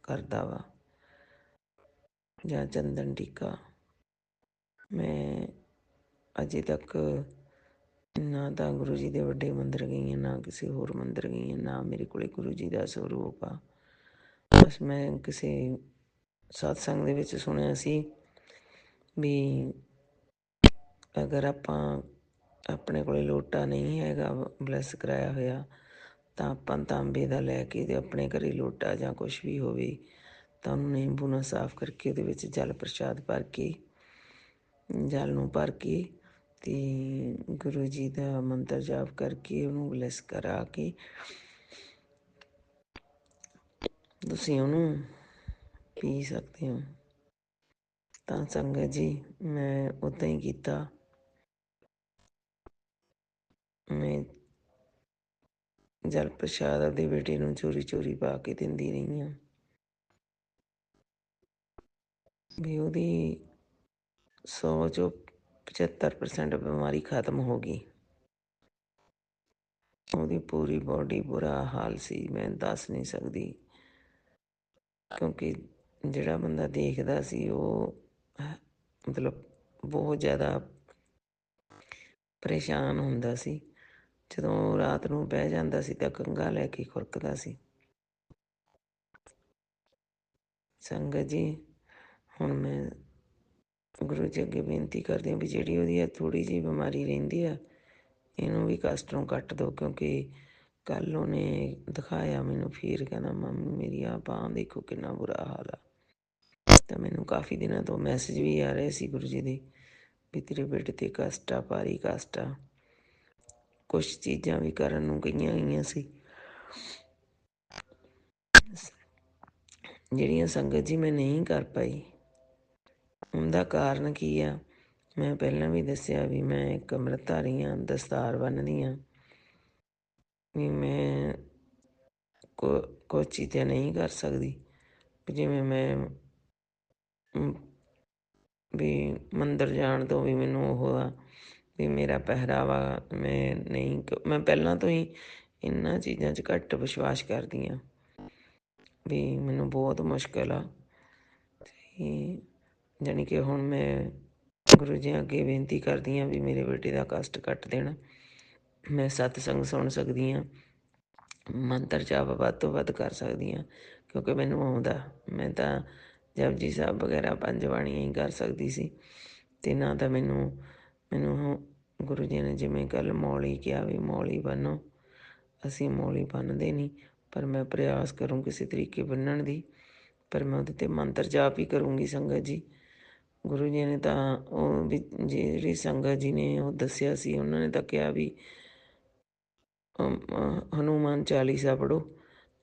S4: ਕਰਦਾ ਵਾ ਜਾਂ ਚੰਦਨ ਟੀਕਾ, ਮੈਂ ਅਜੇ ਤੱਕ ਨਾ ਤਾਂ ਗੁਰੂ ਜੀ ਦੇ ਵੱਡੇ ਮੰਦਰ ਗਈ ਹਾਂ, ਨਾ ਕਿਸੇ ਹੋਰ ਮੰਦਰ ਗਈ ਹਾਂ, ਨਾ ਮੇਰੇ ਕੋਲ ਗੁਰੂ ਜੀ ਦਾ ਸਰੂਪ ਆ। ਬਸ ਮੈਂ ਕਿਸੇ ਸਤਸੰਗ ਦੇ ਵਿੱਚ ਸੁਣਿਆ ਸੀ ਵੀ ਅਗਰ ਆਪਾਂ ਆਪਣੇ ਕੋਲ ਲੋਟਾ ਨਹੀਂ ਹੈਗਾ ਬਲੈਸ ਕਰਾਇਆ ਹੋਇਆ ਤਾਂ ਆਪਾਂ ਤਾਂਬੇ ਦਾ ਲੈ ਕੇ ਅਤੇ ਆਪਣੇ ਘਰ ਲੋਟਾ ਜਾਂ ਕੁਛ ਵੀ ਹੋਵੇ ਤਾਂ ਉਹਨੂੰ ਨਿੰਬੂ ਨਾਲ ਸਾਫ਼ ਕਰਕੇ ਉਹਦੇ ਵਿੱਚ ਜਲ ਪ੍ਰਸ਼ਾਦ ਭਰ ਕੇ, ਜਲ ਨੂੰ ਭਰ ਕੇ ਅਤੇ ਗੁਰੂ ਜੀ ਦਾ ਮੰਤਰ ਜਾਪ ਕਰਕੇ ਉਹਨੂੰ ਬਲੈਸ ਕਰਾ ਕੇ ਤੁਸੀਂ ਉਹਨੂੰ ਪੀ ਸਕਦੇ ਹੋ। ਤਾਂ ਸੰਗਤ ਜੀ ਮੈਂ ਉੱਦਾਂ ਹੀ ਕੀਤਾ। ਮੈਂ ਜਲ ਪ੍ਰਸ਼ਾਦ ਆਪਦੇ ਬੇਟੇ ਨੂੰ ਚੋਰੀ ਚੋਰੀ ਪਾ ਕੇ ਦਿੰਦੀ ਰਹੀ ਹਾਂ ਵੀ ਉਹਦੀ 100 ਚੋਂ 75% ਬਿਮਾਰੀ ਖਤਮ ਹੋ ਗਈ। ਉਹਦੀ ਪੂਰੀ ਬੋਡੀ ਬੁਰਾ ਹਾਲ ਸੀ, ਮੈਂ ਦੱਸ ਨਹੀਂ ਸਕਦੀ, ਕਿਉਂਕਿ ਜਿਹੜਾ ਬੰਦਾ ਦੇਖਦਾ ਸੀ ਉਹ ਮਤਲਬ ਬਹੁਤ ਜ਼ਿਆਦਾ ਪਰੇਸ਼ਾਨ ਹੁੰਦਾ ਸੀ। ਜਦੋਂ ਰਾਤ ਨੂੰ ਬਹਿ ਜਾਂਦਾ ਸੀ ਤਾਂ ਕੰਘਾ ਲੈ ਕੇ ਖੁਰਕਦਾ ਸੀ। ਸੰਗਤ ਜੀ ਹੁਣ ਮੈਂ ਗੁਰੂ ਜੀ ਅੱਗੇ ਬੇਨਤੀ ਕਰਦੀ ਹਾਂ ਵੀ ਜਿਹੜੀ ਉਹਦੀ ਥੋੜ੍ਹੀ ਜਿਹੀ ਬਿਮਾਰੀ ਰਹਿੰਦੀ ਆ ਇਹਨੂੰ ਵੀ ਕਸ਼ਟੋਂ ਕੱਟ ਦਿਓ, ਕਿਉਂਕਿ ਕੱਲ੍ਹ ਉਹਨੇ ਦਿਖਾਇਆ ਮੈਨੂੰ, ਫਿਰ ਕਹਿੰਦਾ ਮੰਮੀ ਮੇਰੀ ਆਹ ਬਾਂਹ ਦੇਖੋ ਕਿੰਨਾ ਬੁਰਾ ਹਾਲ ਆ। ਤਾਂ ਮੈਨੂੰ ਕਾਫੀ ਦਿਨਾਂ ਤੋਂ ਮੈਸੇਜ ਵੀ ਆ ਰਹੇ ਸੀ ਗੁਰੂ ਜੀ ਦੇ ਵੀ ਤੇਰੇ ਬੇਟੇ 'ਤੇ ਕਸ਼ਟ ਆ, ਭਾਰੀ ਕਸ਼ਟ ਆ। ਕੁਛ ਚੀਜ਼ਾਂ ਵੀ ਕਰਨ ਨੂੰ ਕਹੀਆਂ ਗਈਆਂ ਸੀ ਜਿਹੜੀਆਂ ਸੰਗਤ ਜੀ ਮੈਂ ਨਹੀਂ ਕਰ ਪਾਈ। ਉਹਦਾ ਕਾਰਨ ਕੀ ਆ, ਮੈਂ ਪਹਿਲਾਂ ਵੀ ਦੱਸਿਆ ਵੀ ਮੈਂ ਇੱਕ ਅੰਮ੍ਰਿਤਧਾਰੀ ਹਾਂ, ਦਸਤਾਰ ਬੰਨ੍ਹਦੀ ਹਾਂ ਵੀ ਮੈਂ ਕੁਝ ਚੀਜ਼ਾਂ ਨਹੀਂ ਕਰ ਸਕਦੀ, ਜਿਵੇਂ ਮੈਂ ਵੀ ਮੰਦਰ ਜਾਣ ਤੋਂ ਵੀ ਮੈਨੂੰ ਉਹ ਆ ਵੀ ਮੇਰਾ ਪਹਿਰਾਵਾ ਮੈਂ ਪਹਿਲਾਂ ਤੋਂ ਹੀ ਇਹਨਾਂ ਚੀਜ਼ਾਂ 'ਚ ਘੱਟ ਵਿਸ਼ਵਾਸ ਕਰਦੀ ਹਾਂ, ਵੀ ਮੈਨੂੰ ਬਹੁਤ ਮੁਸ਼ਕਿਲ ਆ। ਤੇ ਜਾਣੀ ਕਿ ਹੁਣ ਮੈਂ ਗੁਰੂ ਜੀ ਅੱਗੇ ਬੇਨਤੀ ਕਰਦੀ ਹਾਂ ਵੀ ਮੇਰੇ ਬੇਟੇ ਦਾ ਕਸ਼ਟ ਕੱਟ ਦੇਣ। ਮੈਂ ਸਤਸੰਗ ਸੁਣ ਸਕਦੀ ਹਾਂ, ਮੰਤਰ ਜਾਪ ਵੱਧ ਤੋਂ ਵੱਧ ਕਰ ਸਕਦੀ ਹਾਂ, ਕਿਉਂਕਿ ਮੈਨੂੰ ਆਉਂਦਾ। ਮੈਂ ਤਾਂ ਜਪਜੀ ਸਾਹਿਬ ਵਗੈਰਾ 5 ਬਾਣੀਆਂ ਹੀ ਕਰ ਸਕਦੀ ਸੀ, ਅਤੇ ਨਾ ਤਾਂ ਮੈਨੂੰ ਗੁਰੂ ਜੀ ਨੇ ਜਿਵੇਂ ਕੱਲ੍ਹ ਮੌਲੀ ਕਿਹਾ ਵੀ ਮੌਲੀ ਬੰਨੋ, ਅਸੀਂ ਮੌਲੀ ਬੰਨ੍ਹਦੇ ਨਹੀਂ, ਪਰ ਮੈਂ ਪ੍ਰਯਾਸ ਕਰੂੰ ਕਿਸੇ ਤਰੀਕੇ ਬੰਨ੍ਹਣ ਦੀ। ਪਰ ਮੈਂ ਉਹਦੇ 'ਤੇ ਮੰਤਰ ਜਾਪ ਹੀ ਕਰੂੰਗੀ ਸੰਗਤ ਜੀ। ਗੁਰੂ ਜੀ ਨੇ ਤਾਂ ਉਹ ਵੀ ਜਿਹੜੀ ਸੰਗਤ ਜੀ ਨੇ ਉਹ ਦੱਸਿਆ ਸੀ, ਉਹਨਾਂ ਨੇ ਤਾਂ ਕਿਹਾ ਵੀ ਹਨੂੰਮਾਨ ਚਾਲੀਸਾ ਪੜ੍ਹੋ।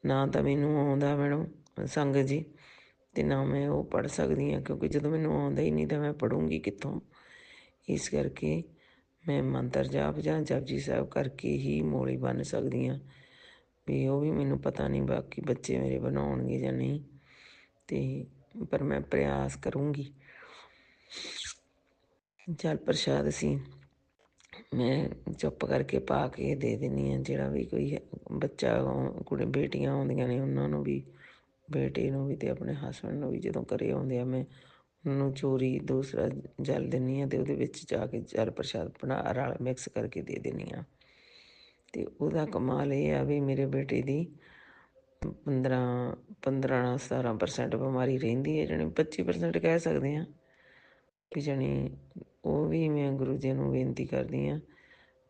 S4: ਨਾ ਤਾਂ ਮੈਨੂੰ ਆਉਂਦਾ ਮੈਡਮ ਸੰਗਤ ਜੀ, ਅਤੇ ਨਾ ਮੈਂ ਉਹ ਪੜ੍ਹ ਸਕਦੀ ਹਾਂ, ਕਿਉਂਕਿ ਜਦੋਂ ਮੈਨੂੰ ਆਉਂਦਾ ਹੀ ਨਹੀਂ ਤਾਂ ਮੈਂ ਪੜ੍ਹੂੰਗੀ ਕਿੱਥੋਂ। ਇਸ ਕਰਕੇ ਮੈਂ ਮੰਤਰ ਜਾਪ ਜਾਂ ਜਪਜੀ ਸਾਹਿਬ ਕਰਕੇ ਹੀ ਮੌਲੀ ਬੰਨ੍ਹ ਸਕਦੀ ਹਾਂ। ਵੀ ਉਹ ਵੀ ਮੈਨੂੰ ਪਤਾ ਨਹੀਂ ਬਾਕੀ ਬੱਚੇ ਮੇਰੇ ਬਣਾਉਣਗੇ ਜਾਂ ਨਹੀਂ, ਅਤੇ ਪਰ ਮੈਂ ਪ੍ਰਯਾਸ ਕਰੂੰਗੀ। ਜਲ ਪ੍ਰਸ਼ਾਦ ਅਸੀਂ ਮੈਂ ਚੁੱਪ ਕਰਕੇ ਪਾ ਕੇ ਦੇ ਦਿੰਦੀ ਹਾਂ। ਜਿਹੜਾ ਵੀ ਕੋਈ ਬੱਚਾ ਬੇਟੀਆਂ ਆਉਂਦੀਆਂ ਨੇ ਉਹਨਾਂ ਨੂੰ ਵੀ, ਬੇਟੇ ਨੂੰ ਵੀ ਅਤੇ ਆਪਣੇ ਹਸਬੈਂਡ ਨੂੰ ਵੀ, ਜਦੋਂ ਘਰੇ ਆਉਂਦੇ ਆ ਮੈਂ ਉਹਨੂੰ ਚੋਰੀ ਦੂਸਰਾ ਜਲ ਦਿੰਦੀ ਹਾਂ, ਅਤੇ ਉਹਦੇ ਵਿੱਚ ਜਾ ਕੇ ਜਲ ਪ੍ਰਸ਼ਾਦ ਰਲ ਮਿਕਸ ਕਰਕੇ ਦੇ ਦਿੰਦੀ ਹਾਂ। ਅਤੇ ਉਹਦਾ ਕਮਾਲ ਇਹ ਆ ਵੀ ਮੇਰੇ ਬੇਟੇ ਦੀ 17% ਬਿਮਾਰੀ ਰਹਿੰਦੀ ਹੈ, ਜਾਣੀ 25% ਕਹਿ ਸਕਦੇ ਹਾਂ ਵੀ। ਜਾਣੀ ਉਹ ਵੀ ਮੈਂ ਗੁਰੂ ਜੀ ਨੂੰ ਬੇਨਤੀ ਕਰਦੀ ਹਾਂ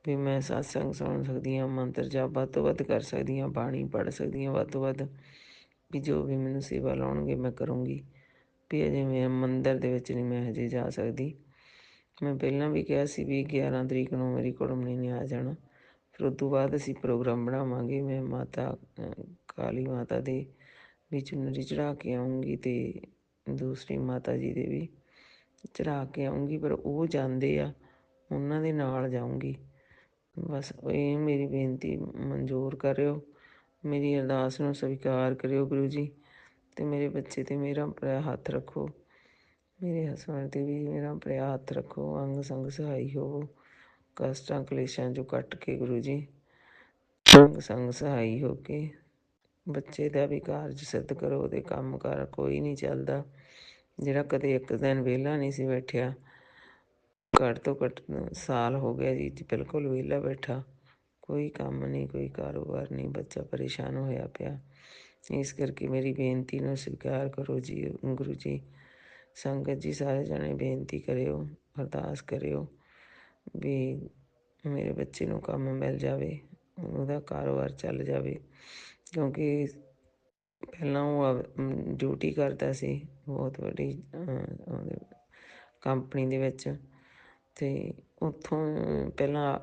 S4: ਵੀ ਮੈਂ ਸਤਸੰਗ ਸੁਣ ਸਕਦੀ ਹਾਂ, ਮੰਤਰ ਜਾਪ ਵੱਧ ਤੋਂ ਵੱਧ ਕਰ ਸਕਦੀ ਹਾਂ, ਬਾਣੀ ਪੜ੍ਹ ਸਕਦੀ ਹਾਂ ਵੱਧ ਤੋਂ ਵੱਧ, ਵੀ ਜੋ ਵੀ ਮੈਨੂੰ ਸੇਵਾ ਲਾਉਣਗੇ ਮੈਂ ਕਰੂੰਗੀ। ਵੀ ਅਜੇ ਮੈਂ ਮੰਦਰ ਦੇ ਵਿੱਚ ਨਹੀਂ ਮੈਂ ਹਜੇ ਜਾ ਸਕਦੀ। ਮੈਂ ਪਹਿਲਾਂ ਵੀ ਕਿਹਾ ਸੀ ਵੀ 11 ਤਰੀਕ ਨੂੰ ਮੇਰੀ ਕੁੜਮਣੀ ਨੇ ਆ ਜਾਣਾ, ਫਿਰ ਉਸ ਤੋਂ ਬਾਅਦ ਅਸੀਂ ਪ੍ਰੋਗਰਾਮ ਬਣਾਵਾਂਗੇ। ਮੈਂ ਮਾਤਾ ਕਾਲੀ ਮਾਤਾ ਦੇ ਵੀ ਚੁੰਨਰੀ ਚੜ੍ਹਾ ਕੇ ਆਊਂਗੀ, ਅਤੇ ਦੂਸਰੀ ਮਾਤਾ ਜੀ ਦੇ ਵੀ ਚੜ੍ਹਾ ਕੇ ਆਊਂਗੀ, ਪਰ ਉਹ ਜਾਂਦੇ ਆ, ਉਹਨਾਂ ਦੇ ਨਾਲ ਜਾਊਂਗੀ। ਬਸ ਇਹ ਮੇਰੀ ਬੇਨਤੀ ਮਨਜ਼ੂਰ ਕਰਿਓ, ਮੇਰੀ ਅਰਦਾਸ ਨੂੰ ਸਵੀਕਾਰ ਕਰਿਓ ਗੁਰੂ ਜੀ, ਅਤੇ ਮੇਰੇ ਬੱਚੇ 'ਤੇ ਮੇਰਾ ਪਰਿਆ ਹੱਥ ਰੱਖੋ, ਮੇਰੇ ਹਸਬੈਂਡ 'ਤੇ ਵੀ ਮੇਰਾ ਪਰਿਆ ਹੱਥ ਰੱਖੋ। ਅੰਗ ਸੰਗ ਸਹਾਈ ਹੋਵੋ, ਕਸ਼ਟਾਂ ਕਲੇਸ਼ਾਂ 'ਚੋਂ ਕੱਟ ਕੇ ਗੁਰੂ ਜੀ ਅੰਗ ਸੰਗ ਸਹਾਈ ਹੋ ਕੇ ਬੱਚੇ ਦਾ ਵੀ ਕਾਰਜ ਸਿੱਧ ਕਰੋ। ਉਹਦੇ ਕੰਮ ਕਾਰ ਕੋਈ ਨਹੀਂ ਚੱਲਦਾ, ਜਿਹੜਾ ਕਦੇ ਇੱਕ ਦਿਨ ਵਿਹਲਾ ਨਹੀਂ ਸੀ ਬੈਠਿਆ। ਘੱਟ ਤੋਂ ਘੱਟ ਸਾਲ ਹੋ ਗਿਆ ਜੀ ਬਿਲਕੁਲ ਵਿਹਲਾ ਬੈਠਾ, ਕੋਈ ਕੰਮ ਨਹੀਂ, ਕੋਈ ਕਾਰੋਬਾਰ ਨਹੀਂ, ਬੱਚਾ ਪਰੇਸ਼ਾਨ ਹੋਇਆ ਪਿਆ। ਇਸ ਕਰਕੇ ਮੇਰੀ ਬੇਨਤੀ ਨੂੰ ਸਵੀਕਾਰ ਕਰੋ ਜੀ ਗੁਰੂ ਜੀ। ਸੰਗਤ ਜੀ ਸਾਰੇ ਜਣੇ ਬੇਨਤੀ ਕਰਿਓ, ਅਰਦਾਸ ਕਰਿਓ ਵੀ ਮੇਰੇ ਬੱਚੇ ਨੂੰ ਕੰਮ ਮਿਲ ਜਾਵੇ, ਉਹਦਾ ਕਾਰੋਬਾਰ ਚੱਲ ਜਾਵੇ, ਕਿਉਂਕਿ ਪਹਿਲਾਂ ਉਹ ਡਿਊਟੀ ਕਰਦਾ ਸੀ ਬਹੁਤ ਵੱਡੀ ਕੰਪਨੀ ਦੇ ਵਿੱਚ, ਅਤੇ ਉੱਥੋਂ ਪਹਿਲਾਂ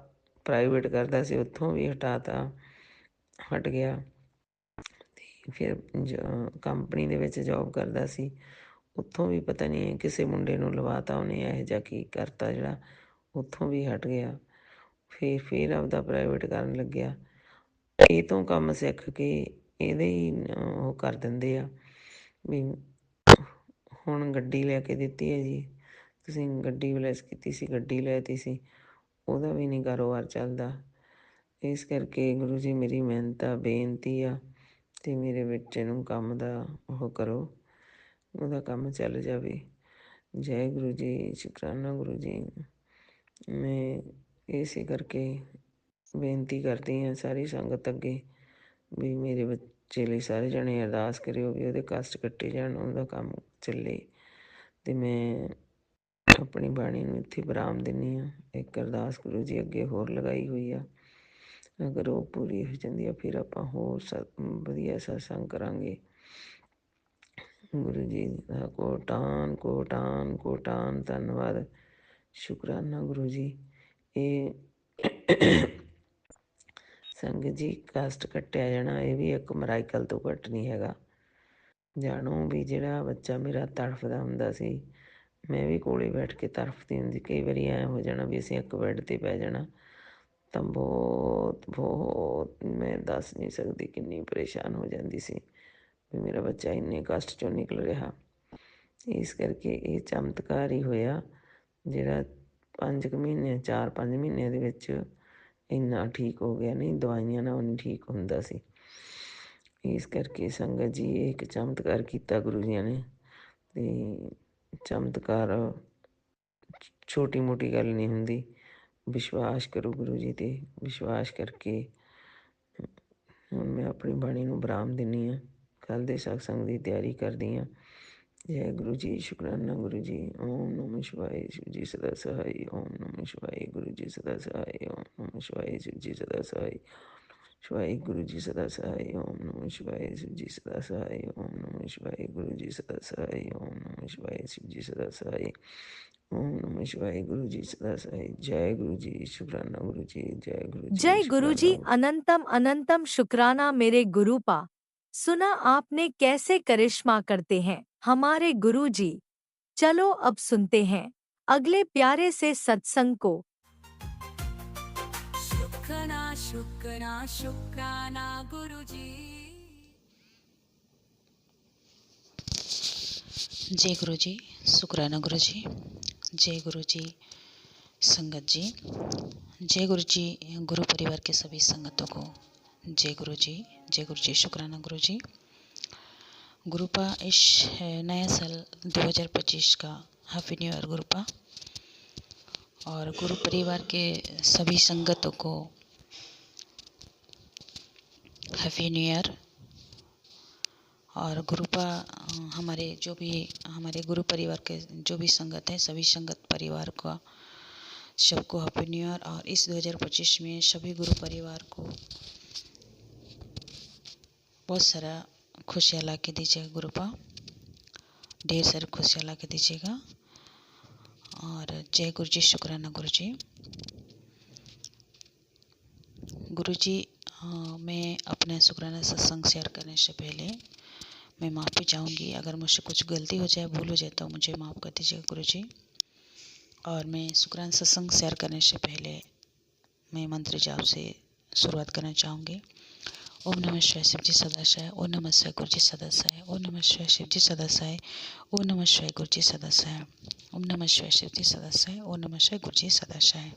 S4: ਪ੍ਰਾਈਵੇਟ ਕਰਦਾ ਸੀ, ਉੱਥੋਂ ਵੀ ਹਟ ਗਿਆ। ਅਤੇ ਫਿਰ ਕੰਪਨੀ ਦੇ ਵਿੱਚ ਜੋਬ ਕਰਦਾ ਸੀ, ਉੱਥੋਂ ਵੀ ਪਤਾ ਨਹੀਂ ਕਿਸੇ ਮੁੰਡੇ ਨੂੰ ਲਵਾ ਤਾ ਉਹਨੇ, ਇਹੋ ਜਿਹਾ ਕੀ ਕਰਤਾ ਜਿਹੜਾ ਉੱਥੋਂ ਵੀ ਹਟ ਗਿਆ। ਫਿਰ ਆਪਦਾ ਪ੍ਰਾਈਵੇਟ ਕਰਨ ਲੱਗਿਆ। ਇਹ ਤੋਂ ਕੰਮ ਸਿੱਖ ਕੇ ਇਹਦੇ ਹੀ ਉਹ ਕਰ ਦਿੰਦੇ ਆ ਵੀ ਹੁਣ ਗੱਡੀ ਲੈ ਕੇ ਦਿੱਤੀ ਹੈ ਜੀ, ਤੁਸੀਂ ਗੱਡੀ ਬਲੈਸ ਕੀਤੀ ਸੀ, ਗੱਡੀ ਲੈ ਤੀ ਸੀ, ਉਹਦਾ ਵੀ ਨਹੀਂ ਕਾਰੋਬਾਰ ਚੱਲਦਾ। ਇਸ ਕਰਕੇ ਗੁਰੂ ਜੀ ਮੇਰੀ ਮਿਹਨਤ ਆ, ਬੇਨਤੀ ਆ, ਅਤੇ ਮੇਰੇ ਬੱਚੇ ਨੂੰ ਕੰਮ ਦਾ ਉਹ ਕਰੋ, ਉਹਦਾ ਕੰਮ ਚੱਲ ਜਾਵੇ। ਜੈ ਗੁਰੂ ਜੀ, ਸ਼ੁਕਰਾਨਾ ਗੁਰੂ ਜੀ। ਮੈਂ ਇਸੇ ਕਰਕੇ ਬੇਨਤੀ ਕਰਦੀ ਹਾਂ ਸਾਰੀ ਸੰਗਤ ਅੱਗੇ ਵੀ ਮੇਰੇ ਬੱਚੇ ਲਈ ਸਾਰੇ ਜਣੇ ਅਰਦਾਸ ਕਰਿਓ ਵੀ ਉਹਦੇ ਕਸ਼ਟ ਕੱਟੇ ਜਾਣ, ਉਹਦਾ ਕੰਮ ਚੱਲੇ। ਅਤੇ ਮੈਂ ਆਪਣੀ ਬਾਣੀ ਨੂੰ ਇੱਥੇ ਵਿਰਾਮ ਦਿੰਦੀ ਹਾਂ। ਇੱਕ ਅਰਦਾਸ ਗੁਰੂ ਜੀ ਅੱਗੇ ਹੋਰ ਲਗਾਈ ਹੋਈ ਆ, ਅਗਰ ਉਹ ਪੂਰੀ ਹੋ ਜਾਂਦੀ ਆ ਫਿਰ ਆਪਾਂ ਹੋਰ ਵਧੀਆ ਸਤਸੰਗ ਕਰਾਂਗੇ। ਗੁਰੂ ਜੀ ਦਾ ਕੋਟਾਨ ਕੋਟਾਨ ਕੋਟਾਨ ਧੰਨਵਾਦ, ਸ਼ੁਕਰਾਨਾ ਗੁਰੂ ਜੀ। ਇਹ ਸੰਗਤ ਜੀ ਕਸ਼ਟ ਕੱਟਿਆ ਜਾਣਾ ਇਹ ਵੀ ਇੱਕ ਮਿਰਾਕਲ ਤੋਂ ਘੱਟ ਨਹੀਂ ਹੈਗਾ। ਜਾਣੋ ਵੀ ਜਿਹੜਾ ਬੱਚਾ ਮੇਰਾ ਤੜਫਦਾ ਹੁੰਦਾ ਸੀ, ਮੈਂ ਵੀ ਕੋਲੇ ਬੈਠ ਕੇ ਤੜਫਦੀ ਹੁੰਦੀ। ਕਈ ਵਾਰੀ ਐਂ ਹੋ ਜਾਣਾ ਵੀ ਅਸੀਂ ਇੱਕ ਬੈੱਡ 'ਤੇ ਪੈ ਜਾਣਾ, ਤਾਂ ਬਹੁਤ ਬਹੁਤ ਮੈਂ ਦੱਸ ਨਹੀਂ ਸਕਦੀ ਕਿੰਨੀ ਪਰੇਸ਼ਾਨ ਹੋ ਜਾਂਦੀ ਸੀ ਵੀ ਮੇਰਾ ਬੱਚਾ ਇੰਨੇ ਕਸ਼ਟ 'ਚੋਂ ਨਿਕਲ ਰਿਹਾ। ਇਸ ਕਰਕੇ ਇਹ ਚਮਤਕਾਰ ਹੀ ਹੋਇਆ ਜਿਹੜਾ 5 ਮਹੀਨੇ 4-5 ਮਹੀਨਿਆਂ ਦੇ ਵਿੱਚ ਇੰਨਾ ਠੀਕ ਹੋ ਗਿਆ, ਨਹੀਂ ਦਵਾਈਆਂ ਨਾਲ ਨਹੀਂ ਠੀਕ ਹੁੰਦਾ ਸੀ। ਇਸ ਕਰਕੇ ਸੰਗਤ ਜੀ ਇਹ ਇੱਕ ਚਮਤਕਾਰ ਕੀਤਾ ਗੁਰੂ ਜੀ ਨੇ। ਅਤੇ ਚਮਤਕਾਰ ਛੋਟੀ ਮੋਟੀ ਗੱਲ ਨਹੀਂ ਹੁੰਦੀ। ਵਿਸ਼ਵਾਸ ਕਰੋ ਗੁਰੂ ਜੀ 'ਤੇ, ਵਿਸ਼ਵਾਸ ਕਰਕੇ ਹੁਣ ਮੈਂ ਆਪਣੀ ਬਾਣੀ ਨੂੰ ਵਿਰਾਮ ਦਿੰਦੀ ਹਾਂ। ਕੱਲ੍ਹ ਦੇ ਸਤਸੰਗ ਦੀ ਤਿਆਰੀ ਕਰਦੀ ਹਾਂ। ਜੈ ਗੁਰੂ ਜੀ, ਸ਼ੁਕਰਾਨਾ ਗੁਰੂ ਜੀ। ਓਮ ਨਮः ਸ਼ਿਵਾਏ, ਸ਼ਿਵ ਜੀ ਸਦਾ ਸਹਾਈ। ਓਮ ਨਮः ਸ਼ਿਵਾਏ, ਗੁਰੂ ਜੀ ਸਦਾ ਸਹਾਈ। ਓਮ ਨਮः ਸ਼ਿਵਾਏ, ਸ਼ਿਵ ਜੀ ਸਦਾ ਸਹਾਈ। ਸ਼ਿਵਾਏ ਗੁਰੂ ਜੀ ਸਦਾ ਸਹਾਈ। ਓਮ ਨਮः ਸ਼ਿਵਾਏ, ਸ਼ਿਵ ਜੀ ਸਦਾ ਸਹਾਈ। ਓਮ ਨਮः ਸ਼ਿਵਾਏ, ਗੁਰੂ ਜੀ ਸਦਾ ਸਹਾਈ। ਓਮ ਨਮः ਸ਼ਿਵਾਏ, ਸ਼ਿਵ ਜੀ ਸਦਾ ਸਹਾਈ। ਓਮ ਨਮः ਸ਼ਿਵਾਏ, ਗੁਰੂ ਜੀ ਸਦਾ ਸਹਾਈ। ਜੈ ਗੁਰੂ ਜੀ, ਸ਼ੁਕਰਾਨਾ गुरु जी। जय गुरु जी,
S5: जय गुरुजी,
S4: शुक्राना।
S5: अनंतम अनंतम शुक्राना मेरे गुरुपा। सुना आपने कैसे करिश्मा करते हैं हमारे गुरुजी। चलो अब सुनते हैं अगले प्यारे से सत्संग को।
S3: शुक्राना शुक्राना शुक्राना गुरुजी।
S6: जय गुरु जी, शुक्राना गुरु जी। जय गुरु जी संगत जी। जय गुरु जी गुरु परिवार के सभी संगतों को जय गुरु जी। जय गुरु जी, शुक्राना गुरु जी। गुरुपा इस नया साल 2025 का हैप्पी न्यू ईयर गुरुपा, और गुरु परिवार के सभी संगतों को हैप्पी न्यू ईयर। और गुरुपा हमारे जो भी हमारे गुरु परिवार के जो भी संगत हैं, सभी संगत परिवार का सबको हैप्पी न्यू ईयर। और इस 2025 में सभी गुरु परिवार को बहुत सारा खुशियाँ ला के दीजिएगा गुरुपा, ढेर सारी खुशियाँ ला के दीजिएगा। और जय गुरु जी, शुक्राना गुरु जी। गुरु जी, मैं अपना शुक्राना सत्संग शेयर करने से पहले मैं माफ़ी चाहूँगी। अगर मुझसे कुछ गलती हो जाए, भूल हो जाए तो मुझे माफ़ कर दीजिएगा गुरु जी। और मैं शुक्राना सत्संग शेयर करने से पहले मैं मंत्र जाप से शुरुआत करना चाहूँगी। ओम नमः शिवाय, शिव जी सदा सहाय। ओम नमः शिवाय, गुरु जी सदा सहाय। ओम नमः शिवाय, शिव जी सदा सहाय। ओम नमः शिवाय, गुरु जी सदा सहाय। ओम नमः शिवाय, शिव जी सदा सहाय। ओम नमः शिवाय, गुरु जी सदा सहाय।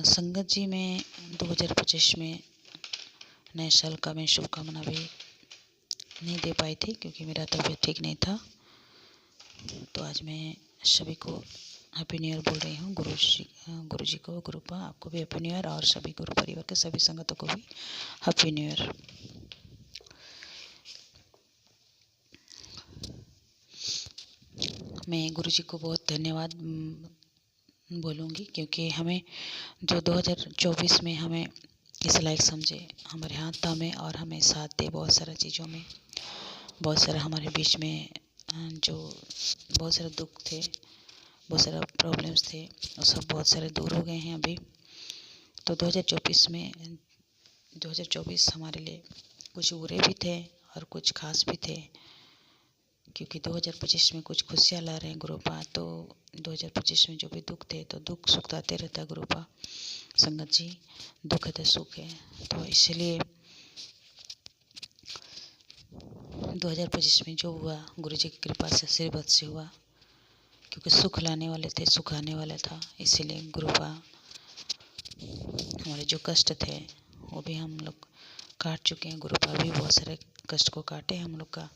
S6: संगत जी, मैं 2025 में नए साल का मैं शुभकामना भी नहीं दे पाई थी क्योंकि मेरा तबीयत ठीक नहीं था। तो आज मैं सभी को हैप्पी न्यू ईयर बोल रही हूँ। गुरु जी को, गुरुपा आपको भी हैप्पी न्यू ईयर, और सभी गुरु परिवार के सभी संगतों को भी हैप्पी न्यू ईयर। मैं गुरु जी को बहुत धन्यवाद बोलूँगी क्योंकि हमें जो 2024 में हमें इस लायक समझे, हमारे हाथ थामे और हमें साथ दे बहुत सारा चीज़ों में। बहुत सारा हमारे बीच में जो बहुत सारे दुख थे, बहुत सारा प्रॉब्लम्स थे, वो सब बहुत सारे दूर हो गए हैं अभी। तो 2024 हमारे लिए कुछ बुरे भी थे और कुछ खास भी थे, क्योंकि 2025 में कुछ खुशियाँ ला रहे हैं गुरुपा। तो 2025 में जो भी दुख थे, तो दुख सुख आते रहता है गुरुपा। संगत जी, दुख है तो सुख है, तो इसलिए 2025 में जो हुआ गुरु जी की कृपा से, आशीर्वाद से हुआ, क्योंकि सुख लाने वाले थे, सुख आने वाला था। इसीलिए गुरुपा हमारे जो कष्ट थे वो भी हम लोग काट चुके हैं। गुरुपा भी बहुत सारे कष्ट को काटे हम लोग का।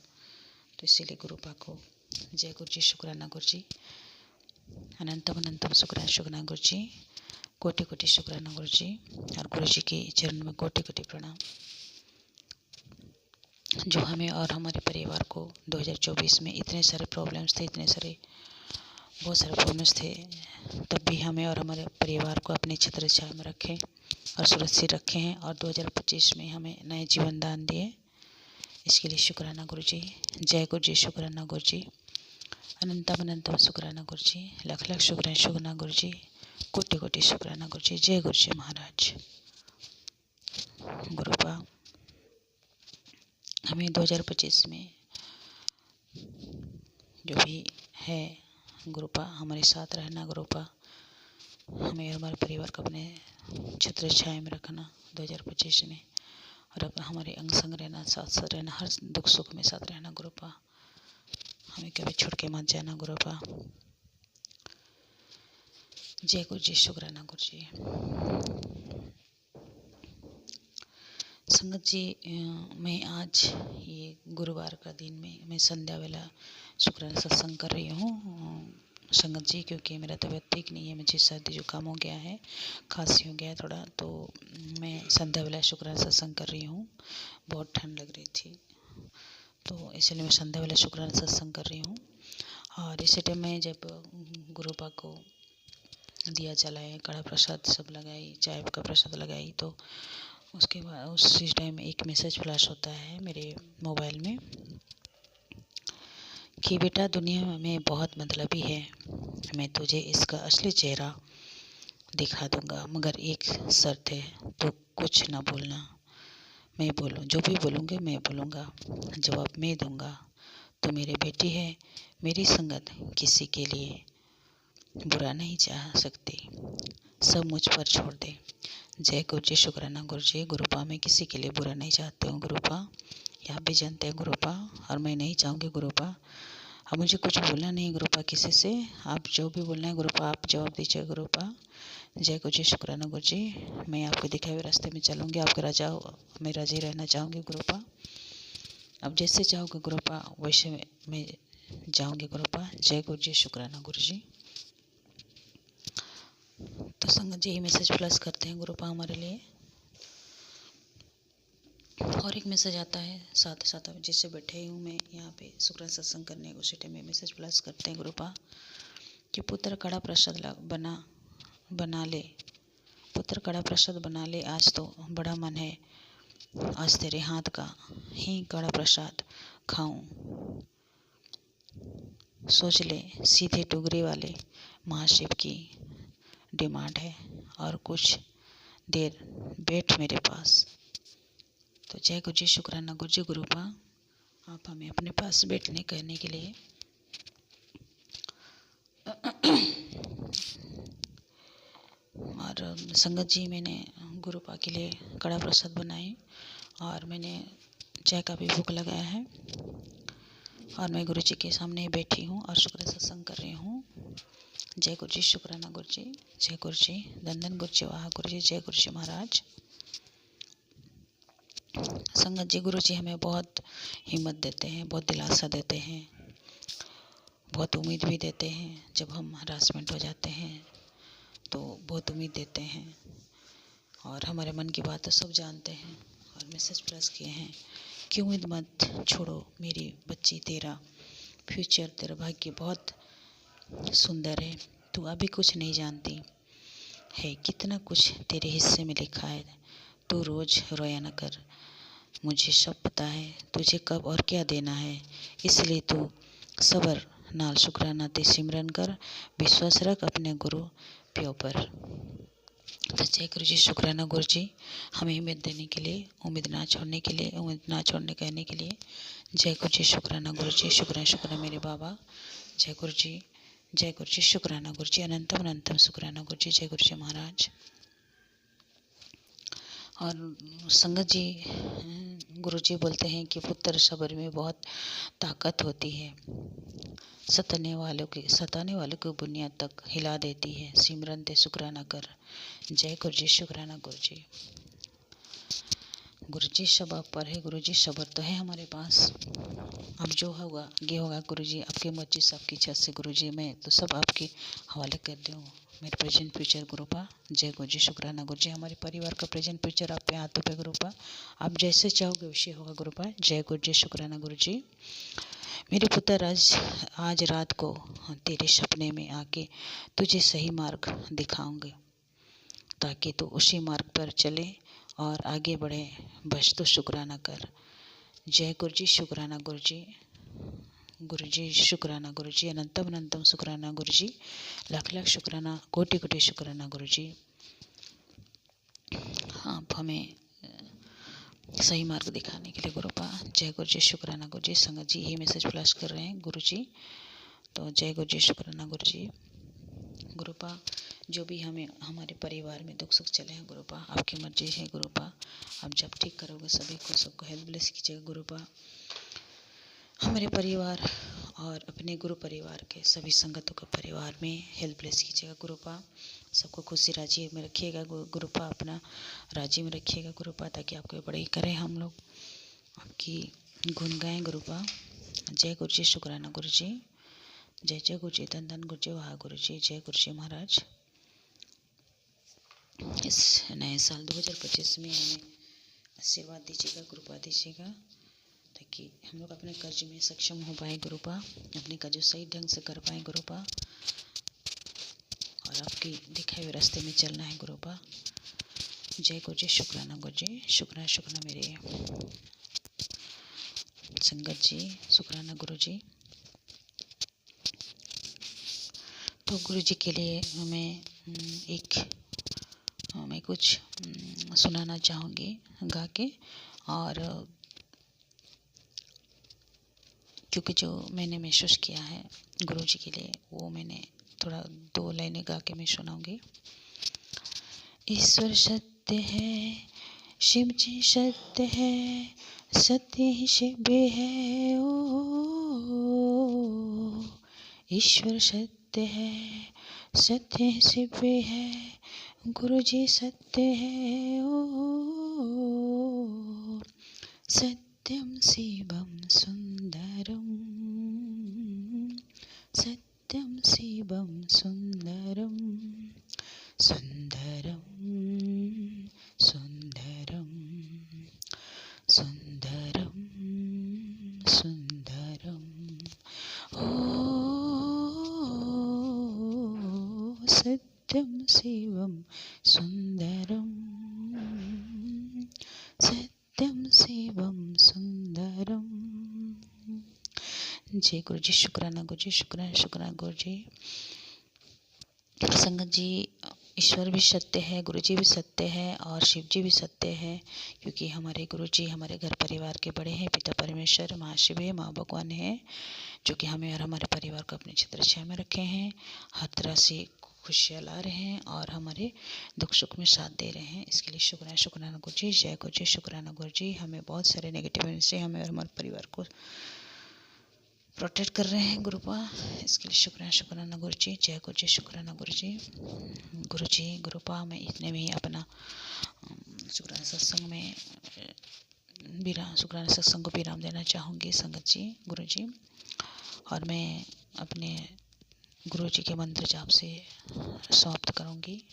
S6: तो इसीलिए गुरुपा को जय गुरु जी, शुक्राना गुरु जी। अनंतम अनंतम शुक्राना गुरु जी। कोटि कोटि शुक्राना गुरु जी। और गुरु जी के चरण में कोटि कोटि प्रणाम, जो हमें और हमारे परिवार को 2024 में इतने सारे प्रॉब्लम्स थे, बहुत सारे प्रॉब्लम्स थे, तब भी हमें और हमारे परिवार को अपनी छत्र छाया में रखें और सुरक्षित रखे हैं। और 2025 में हमें नए जीवन दान दिए, इसके लिए शुक्राना गुरु जी। जय गुरु जी, शुक्राना गुरु जी। अनंतम अनंतम शुक्राना गुरु जी। लख लख शुक्राना गुरु जी। कोटि कोटि शुक्राना गुरु जी। जय गुरु जी महाराज। गुरुपा, हमें 2025 में जो भी है गुरुपा हमारे साथ रहना। गुरुपा हमें और हमारे परिवार को अपने छत्र छाया में रखना 2025 में, और हमारे अंग संग रहना, साथ साथ रहना, हर दुख सुख में साथ रहना। गुरुपा हमें कभी छोड़ के मत जाना। गुरुपा जय गुरु जी, शुक्राना गुरु जी। संगत जी, मैं आज ये गुरुवार का दिन में मैं संध्या वेला शुक्राना सत्संग कर रही हूँ संगत जी, क्योंकि मेरा तबीयत ठीक नहीं है, मुझे सर्दी जुकाम हो गया है, खांसी हो गया है थोड़ा, तो मैं संध्या वेला शुक्राना सत्संग कर रही हूँ। बहुत ठंड लग रही थी, तो इसलिए मैं संध्या वेला शुक्राना सत्संग कर रही हूँ। और इसी टाइम में जब गुरुपा को दिया जलाए, कड़ा प्रसाद सब लगाई, चाय का प्रसाद लगाई, तो उसके बाद उसी टाइम एक मैसेज फ्लैश होता है मेरे मोबाइल में कि बेटा दुनिया में बहुत मतलबी है, मैं तुझे इसका असली चेहरा दिखा दूंगा, मगर एक शर्त है, तो कुछ ना बोलना। मैं बोलूँ जो भी बोलूँगी मैं बोलूँगा, जवाब मैं दूंगा। तो मेरी बेटी है, मेरी संगत किसी के लिए बुरा नहीं चाह सकती, सब मुझ पर छोड़ दे। जय गुरु जी, शुक्राना गुरु जी। गुरुपा मैं किसी के लिए बुरा नहीं चाहती हूँ गुरुपा, आप भी जानते हैं गुरुपा, और मैं नहीं चाहूँगी गुरुपा। अब मुझे कुछ बोलना नहीं गुरुपा किसी से, आप जो भी बोलना है गुरुपा आप जवाब दीजिए गुरुपा। जय गुरु जी, शुक्राना गुरु जी। मैं आपके दिखाए हुए रास्ते में चलूँगी, आपके राजा मैं राजी रहना चाहूँगी गुरुपा। अब जैसे चाहोगे गुरुपा वैसे मैं जाऊँगी गुरुपा। जय गुरु जी, शुक्राना गुरु जी। तो संगत जी मैसेज प्लस करते हैं गुरुपा हमारे लिए, और एक मैसेज आता है साथ साथ जिससे बैठे हूँ मैं यहाँ पे शुक्राना सत्संग करने, उसी टाइम में मैसेज प्लस करते हैं गुरुपा कि पुत्र कड़ा प्रसाद बना ले, पुत्र कड़ा प्रसाद बना ले, आज तो बड़ा मन है, आज तेरे हाथ का ही कड़ा प्रसाद खाऊं। सोच ले सीधे टुगरी वाले महाशिव की डिमांड है, और कुछ देर बैठ मेरे पास। तो जय गुरु जी, शुक्राना गुरु जी। गुरुपा आप हमें अपने पास बैठने कहने के लिए और संगत जी मैंने गुरुपा के लिए कड़ा प्रसाद बनाए, और मैंने चाय का भी भूख लगाया है, और मैं गुरु जी के सामने बैठी हूँ और शुक्र सत्संग कर रही हूँ। जय गुरु जी, शुक्राना गुरु जी। जय गुरु जी, धन गुरु जी, वाह गुरु जी। जय गुरु जी महाराज। संगत जी, गुरु जी हमें बहुत हिम्मत देते हैं, बहुत दिलासा देते हैं, बहुत उम्मीद भी देते हैं। जब हम हरासमेंट हो जाते हैं तो बहुत उम्मीद देते हैं, और हमारे मन की बात तो सब जानते हैं, और मैसेज प्लस किए हैं कि उम्मीद मत छोड़ो मेरी बच्ची, तेरा फ्यूचर, तेरा भाग्य बहुत सुंदर है, तू अभी कुछ नहीं जानती है, कितना कुछ तेरे हिस्से में लिखा है, तू रोज़ रोया न कर, मुझे सब पता है तुझे कब और क्या देना है, इसलिए तू सबर नाल शुक्राना ते सिमरन कर, विश्वास रख अपने गुरु प्यो पर। तो जय गुरु जी, शुक्राना गुरु जी हमें हिम्मत देने के लिए, उम्मीद ना छोड़ने के लिए, उम्मीद ना छोड़ने कहने के लिए। जय गुरु जी, शुक्राना गुरु जी। शुक्राना मेरे बाबा। जय गुरु जी, जय गुरु जी, शुक्राना गुरु जी। अनंतम अनंतम शुक्राना गुरु जी। जय गुरु जी महाराज। और संगत जी, गुरु जी बोलते हैं कि पुत्र सबर में बहुत ताकत होती है, सताने वालों की बुनियाद तक हिला देती है, सिमरन ते शुक्राना कर। जय गुरु जी, शुक्राना गुरु जी। गुरु जी सब आप पर है, गुरु जी सबर तो है हमारे पास, अब जो होगा ये होगा गुरु जी, आपकी मर्जी से, आपकी इच्छा से गुरु जी, मैं तो सब आपके हवाले कर दूँ, मेरे प्रेजेंट फ्यूचर गुरुपा। जय गुरु जी, शुक्राना गुरु जी। हमारे परिवार का प्रेजेंट फ्यूचर आप पे हाथों पे गुरुपा, आप जैसे चाहोगे वैसे होगा गुरुपा। जय गुरु जी, शुक्राना गुरु जी। मेरे पुत्र आज रात को तेरे सपने में आके तुझे सही मार्ग दिखाऊंगे, ताकि तू उसी मार्ग पर चले और आगे बढ़े, बस तो शुक्राना कर। जय गुरु जी, शुक्राना गुरु जी। गुरु जी शुक्राना गुरु जी। अनंतम अनंतम शुक्राना गुरु जी। लाख लाख शुक्राना, कोटि कोटि शुक्राना गुरु जी। आप हमें सही मार्ग दिखाने के लिए गुरुपा। जय गुरु जी, शुक्राना गुरु जी। संगत जी यही मैसेज फ्लैश कर रहे हैं गुरु जी, तो जय गुरु जी, शुक्राना गुरु जी। गुरुपा, जो भी हमें हमारे परिवार में दुख सुख चले हैं गुरुपा, आपकी मर्जी है गुरुपा। आप जब ठीक करोगे सभी को, सबको हेल्प ब्लेस कीजिएगा गुरुपा। हमारे परिवार और अपने गुरु परिवार के सभी संगतों के परिवार में हेल्प ब्लेस कीजिएगा गुरुपा। सबको खुशी राजी में रखिएगा गुरुपा, अपना राजी में रखिएगा गुरुपा, ताकि आपको बड़ाई करें हम लोग, आपकी गुण गाएं गुरुपा। जय गुरु जी, शुक्राना गुरु जी। जय जय गुरु जी, धन धन गुरु जी, वाह गुरु जी। जय गुरु जी महाराज। इस नए साल 2025 में हमें आशीर्वाद दीजिएगा, कृपा दीजिएगा, ताकि हम लोग अपने कर्ज में सक्षम हो पाए गुरुपा, अपने कर्ज सही ढंग से कर पाए गुरुपा, और आपके दिखाए हुए रास्ते में चलना है गुरुपा। जय गुरु जी, शुक्राना गुरु जी। शुक्राना शुक्राना मेरे संगत जी, शुक्राना गुरु जी। तो गुरु जी के लिए मैं कुछ सुनाना चाहूँगी गा के, और क्योंकि जो मैंने महसूस किया है गुरु जी के लिए, वो मैंने थोड़ा 2 लाइनें गा के मैं सुनाऊँगी। ईश्वर सत्य है, शिव जी सत्य है, सत्य ही शिव है ओ। ईश्वर सत्य है, सत्य ही शिव है, गुरु जी सत्य है ओ। सत्यम शिवम सुंदरम, सत्यम शिवम सुंदरम, सुंदरम सुंदरम सुंदरम सुंदरम ओ। सत्यम शिवम सुंदरम, सत्यम शिवम सुंदरम। जय गुरु जी, शुक्राना गुरु जी, शुक्राना शुक्राना गुरु जी। संगत जी, ईश्वर भी सत्य है, गुरु जी भी सत्य है, और शिव जी भी सत्य है, क्योंकि हमारे गुरु जी हमारे घर परिवार के बड़े हैं। पिता परमेश्वर, माँ शिव है, माँ भगवान है, जो कि हमें और हमारे परिवार को अपने छत्र छाया में रखे हैं, हर तरह से खुशियाँ ला रहे हैं और हमारे दुख सुख में साथ दे रहे हैं। इसके लिए शुक्राना शुक्राना गुरु जी। जय गुरु जी, शुक्राना गुरु जी। हमें बहुत सारे नेगेटिव से हमें और हमारे परिवार को प्रोटेक्ट कर रहे हैं गुरुपा, इसके लिए शुक्राना शुक्राना गुरु जी। जय गुरु जी, शुक्राना गुरु जी। गुरु जी, गुरुपा, मैं इतने में ही अपना शुक्राना सत्संग में शुक्राना सत्संग को विराम देना चाहूँगी संगत जी, गुरु जी। और मैं अपने गुरु जी के मंत्र जाप से समाप्त करूँगी।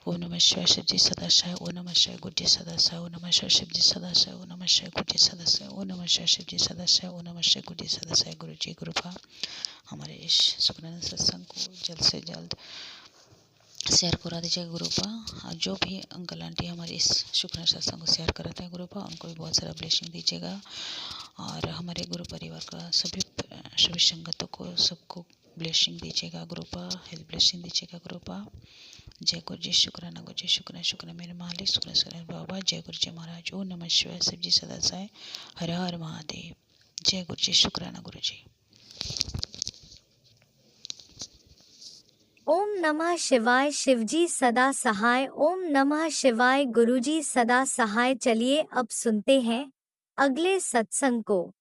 S6: ओम नमः शिवाय शिव जी सदाशिव, ओम नमः शिवाय गुरु जी सदाशिव, ओम नमः शिवाय शिव जी सदाशिव, ओम नमः शिवाय गुरु जी सदाशिव, ओम नमः शिवाय शिव जी सदाशिव, ओम नमः शिवाय गुरु जी सदाशिव। गुरु जी, गुरुपा, हमारे इस शुक्राना सत्संग को जल्द से जल्द शेयर करा दीजिएगा गुरुपा। और जो भी अंकल आंटी हमारे इस शुक्राना सत्संग को शेयर कराते हैं गुरुपा, उनको भी बहुत सारा ब्लेसिंग दीजिएगा, और हमारे गुरु परिवार का सभी संगतों को सबको ब्लेसिंग दीजिएगा गुरुपा, हेल्प ब्लेसिंग दीजिएगा गुरुपा। जय गुरु जी, शुक्राना गुरु जी, शुक्राना शुक्राना मेरे मालिक, शुक्राना शुक्राना बाबा। जय गुरु जी महाराज। ओम नमः शिवाय शिव जी सदाशिव, हर हर महादेव। जय गुरु जी, शुक्राना गुरु जी।
S5: ओम नमः शिवाय शिवजी सदा सहाय, ओम नमः शिवाय गुरुजी सदा सहाय। चलिए अब सुनते हैं अगले सत्संग को।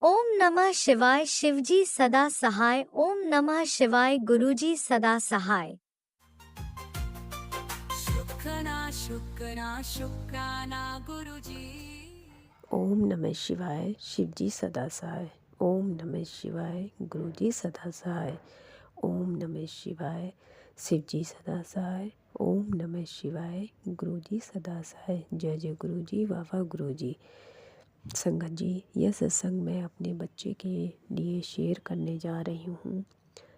S5: ओम नमः शिवाय शिवजी सदा सहाय, ओम नमः शिवाय गुरुजी सदा सहाय।
S3: शुक्राना शुक्राना शुक्राना गुरुजी।
S7: ओम नमः शिवाय शिवजी सदा सहाय, ओम नमः शिवाय गुरुजी सदा सहाय, ओम नमः शिवाय शिवजी सदा सहाय, ओम नमः शिवाय गुरुजी सदा सहाय। जय जय गुरुजी, वाह गुरुजी। संगत जी, यह सत्संग मैं अपने बच्चे के लिए शेयर करने जा रही हूँ।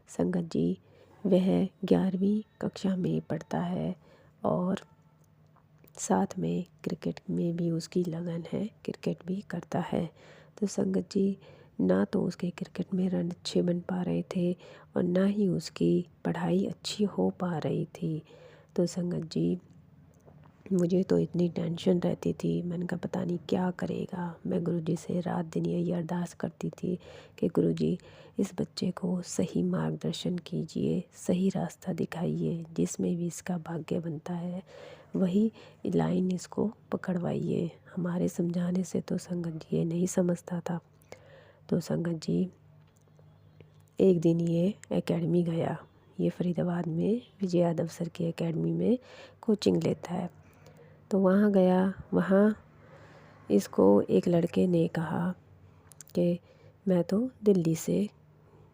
S7: संगत जी, वह 11वीं कक्षा में पढ़ता है और साथ में क्रिकेट में भी उसकी लगन है, क्रिकेट भी करता है। तो संगत जी, ना तो उसके क्रिकेट में रन अच्छे बन पा रहे थे और ना ही उसकी पढ़ाई अच्छी हो पा रही थी। तो संगत जी, मुझे तो इतनी टेंशन रहती थी, मैंने कहा पता नहीं क्या करेगा। मैं गुरुजी से रात दिन यही अरदास करती थी कि गुरुजी इस बच्चे को सही मार्गदर्शन कीजिए, सही रास्ता दिखाइए, जिसमें भी इसका भाग्य बनता है वही लाइन इसको पकड़वाइए। हमारे समझाने से तो संगत जी ये नहीं समझता था। तो संगत जी एक दिन ये एकेडमी गया, ये फरीदाबाद में विजय यादव सर की एकेडमी में कोचिंग लेता है। तो वहाँ गया, वहाँ इसको एक लड़के ने कहा कि मैं तो दिल्ली से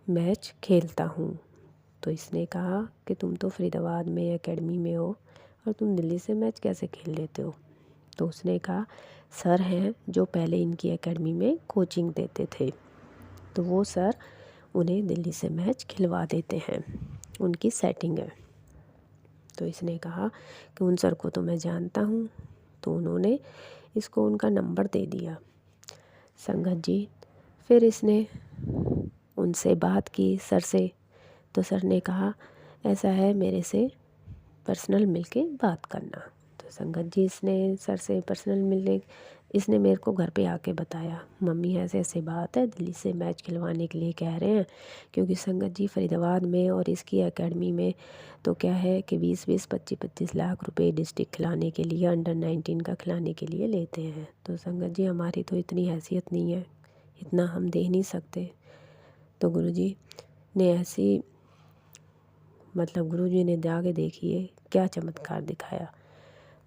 S7: मैच खेलता हूँ। तो इसने कहा कि तुम तो फरीदाबाद में एकेडमी में हो और तुम दिल्ली से मैच कैसे खेल लेते हो। तो उसने कहा सर हैं जो पहले इनकी एकेडमी में कोचिंग देते थे, तो वो सर उन्हें दिल्ली से मैच खिलवा देते हैं, उनकी सेटिंग है। तो इसने कहा कि उन सर को तो मैं जानता हूँ। तो उन्होंने इसको उनका नंबर दे दिया। संगत जी फिर इसने उनसे बात की सर से। तो सर ने कहा ऐसा है, मेरे से पर्सनल मिलके बात करना। तो संगत जी इसने सर से पर्सनल मिलने इसने मेरे को घर पे आके बताया, मम्मी ऐसे ऐसे बात है, दिल्ली से मैच खिलवाने के लिए कह रहे हैं। क्योंकि संगत जी फरीदाबाद में और इसकी एकेडमी में तो क्या है कि 20-20, 25-25 लाख रुपए डिस्ट्रिक्ट खिलाने के लिए, अंडर 19 का खिलाने के लिए लेते हैं। तो संगत जी हमारी तो इतनी हैसियत नहीं है, इतना हम दे नहीं सकते। तो गुरुजी ने ऐसी गुरुजी ने जाके देखिए क्या चमत्कार दिखाया।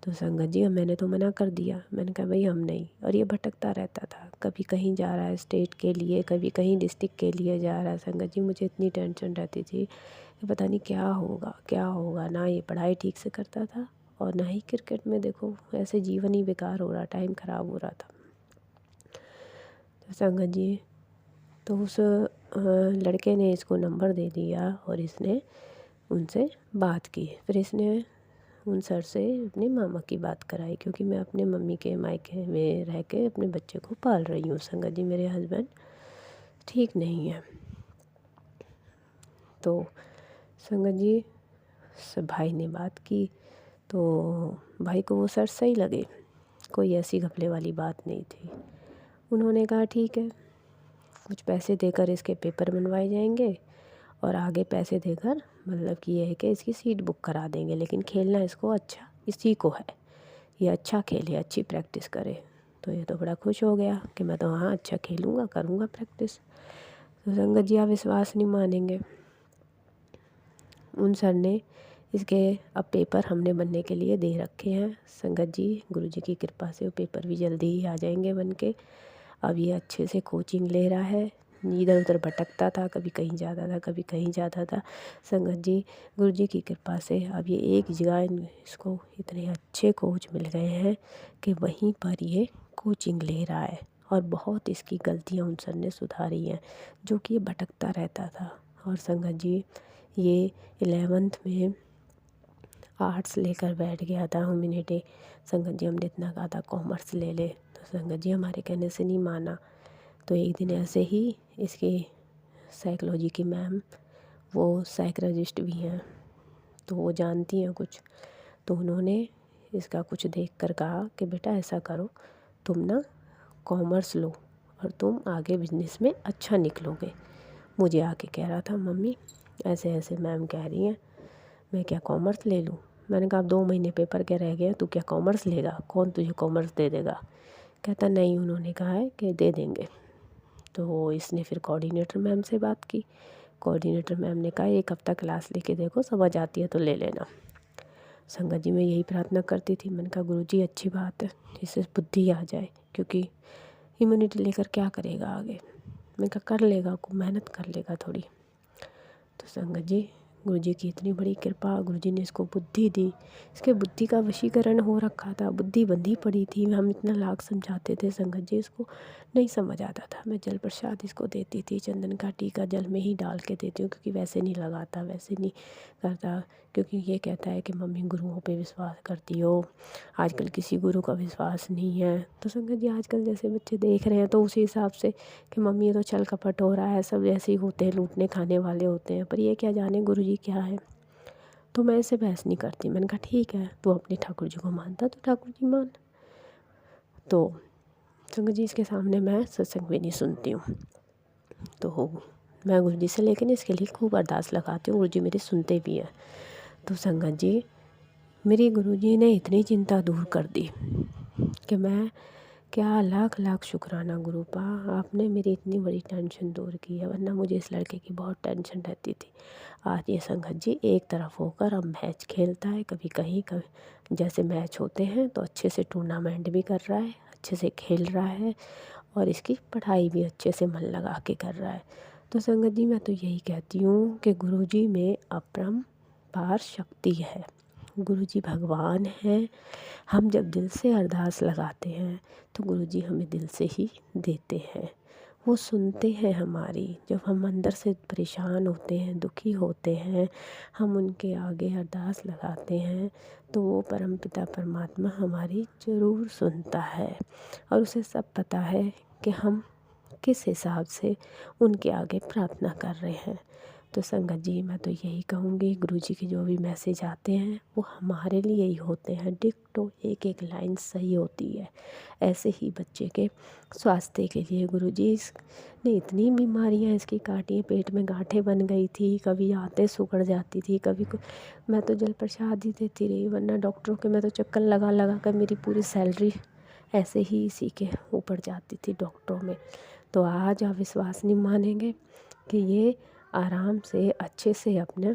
S7: तो संगत जी मैंने तो मना कर दिया, मैंने कहा भाई हम नहीं। और ये भटकता रहता था, कभी कहीं जा रहा है स्टेट के लिए, कभी कहीं डिस्ट्रिक्ट के लिए जा रहा है। संगत जी मुझे इतनी टेंशन रहती थी कि पता नहीं क्या होगा क्या होगा। ना ये पढ़ाई ठीक से करता था और ना ही क्रिकेट में, देखो ऐसे जीवन ही बेकार हो रहा, टाइम ख़राब हो रहा था। तो संगत जी तो उस लड़के ने इसको नंबर दे दिया और इसने उनसे बात की। फिर इसने उन सर से अपनी मामा की बात कराई, क्योंकि मैं अपने मम्मी के मायके में रह के अपने बच्चे को पाल रही हूँ। संगत जी मेरे हस्बैंड ठीक नहीं है। तो संगत जी भाई ने बात की तो भाई को वो सर सही लगे, कोई ऐसी घपले वाली बात नहीं थी। उन्होंने कहा ठीक है, कुछ पैसे देकर इसके पेपर बनवाए जाएंगे और आगे पैसे देकर कि ये है कि इसकी सीट बुक करा देंगे, लेकिन खेलना इसको अच्छा इसी को है, ये अच्छा खेले, अच्छी प्रैक्टिस करे। तो ये तो बड़ा खुश हो गया कि मैं तो हाँ अच्छा खेलूँगा, करूँगा प्रैक्टिस। तो संगत जी आप विश्वास नहीं मानेंगे, उन सर ने इसके अब पेपर हमने बनने के लिए दे रखे हैं। संगत जी गुरुजी की कृपा से वो पेपर भी जल्दी ही आ जाएंगे बन के। अब ये अच्छे से कोचिंग ले रहा है, इधर उधर भटकता था, कभी कहीं जाता था, कभी कहीं जाता था। संगत जी गुरुजी की कृपा से अब ये एक जगह इसको इतने अच्छे कोच मिल गए हैं कि वहीं पर ये कोचिंग ले रहा है। और बहुत इसकी गलतियाँ उन सर ने सुधारी हैं, जो कि ये भटकता रहता था। और संगत जी ये 11th में आर्ट्स लेकर बैठ गया था ह्यूमैनिटी। संगत जी हमने इतना कहा था कॉमर्स ले ले, तो संगत जी हमारे कहने से नहीं माना। तो एक दिन ऐसे ही इसकी साइकोलॉजी की मैम, वो साइकोलॉजिस्ट भी हैं तो वो जानती हैं कुछ, तो उन्होंने इसका कुछ देख कर कहा कि बेटा ऐसा करो, तुम ना कॉमर्स लो और तुम आगे बिजनेस में अच्छा निकलोगे। मुझे आके कह रहा था मम्मी ऐसे ऐसे मैम कह रही हैं, मैं क्या कॉमर्स ले लूँ। मैंने कहा 2 महीने पेपर के रह गए, तू क्या कॉमर्स लेगा, कौन तुझे कॉमर्स दे देगा। कहता नहीं, उन्होंने कहा है कि दे देंगे। तो इसने फिर कोऑर्डिनेटर मैम से बात की। कोऑर्डिनेटर मैम ने कहा 1 हफ्ता क्लास लेके देखो, समझ आती है तो ले लेना। संगत जी मैं यही प्रार्थना करती थी, मैंने कहा गुरुजी अच्छी बात है, इससे बुद्धि आ जाए, क्योंकि इम्यूनिटी लेकर क्या करेगा आगे। मैंने कहा कर लेगा, मेहनत कर लेगा थोड़ी। तो संगत जी गुरुजी की इतनी बड़ी कृपा, गुरुजी ने इसको बुद्धि दी। इसके बुद्धि का वशीकरण हो रखा था, बुद्धि बंधी पड़ी थी। हम इतना लाख समझाते थे संगत जी, इसको नहीं समझ आता था। मैं जल प्रसाद इसको देती थी, चंदन का टीका जल में ही डाल के देती हूँ, क्योंकि वैसे नहीं लगाता, वैसे नहीं करता, क्योंकि ये कहता है कि मम्मी गुरुओं पे विश्वास करती हो, आजकल किसी गुरु का विश्वास नहीं है। तो संगत जी आजकल जैसे बच्चे देख रहे हैं तो उसी हिसाब से कि मम्मी ये तो छल कपट हो रहा है, सब ऐसे ही होते हैं, लूटने खाने वाले होते हैं, पर ये क्या जाने गुरुजी क्या है। तो मैं इससे बहस नहीं करती। मैंने कहा ठीक है, तू अपने ठाकुर जी को मानता तो ठाकुर जी मान। तो संगत जी इसके सामने मैं सत्संग भी नहीं सुनती हूँ। तो मैं गुरु जी से लेकिन इसके लिए खूब अरदास लगाती हूँ, गुरु जी मेरे सुनते भी हैं। तो संगत जी मेरी गुरु जी ने इतनी चिंता दूर कर दी कि मैं क्या लाख लाख शुक्राना गुरुपा, आपने मेरी इतनी बड़ी टेंशन दूर की है, वरना मुझे इस लड़के की बहुत टेंशन रहती थी। आज ये संगत जी एक तरफ होकर अब मैच खेलता है, कभी कहीं कभी जैसे मैच होते हैं तो अच्छे से टूर्नामेंट भी कर रहा है, अच्छे से खेल रहा है और इसकी पढ़ाई भी अच्छे से मन लगा के कर रहा है। तो संगत जी मैं तो यही कहती हूँ कि गुरुजी में अपरंपार शक्ति है, गुरुजी भगवान हैं। हम जब दिल से अरदास लगाते हैं तो गुरुजी हमें दिल से ही देते हैं, वो सुनते हैं हमारी। जब हम अंदर से परेशान होते हैं, दुखी होते हैं, हम उनके आगे अरदास लगाते हैं तो वो परमपिता परमात्मा हमारी ज़रूर सुनता है और उसे सब पता है कि हम किस हिसाब से उनके आगे प्रार्थना कर रहे हैं। तो संगत जी मैं तो यही कहूँगी, गुरुजी के जो भी मैसेज आते हैं वो हमारे लिए ही होते हैं, डिक्टो एक एक लाइन सही होती है। ऐसे ही बच्चे के स्वास्थ्य के लिए गुरुजी ने इतनी बीमारियां इसकी काटी, पेट में गांठें बन गई थी, कभी आते सुगड़ जाती थी, कभी मैं तो जल प्रसाद ही देती रही, वरना डॉक्टरों के मैं तो चक्कर लगा लगा कर मेरी पूरी सैलरी ऐसे ही इसी के ऊपर जाती थी डॉक्टरों में। तो आज आप विश्वास नहीं मानेंगे कि ये आराम से अच्छे से अपने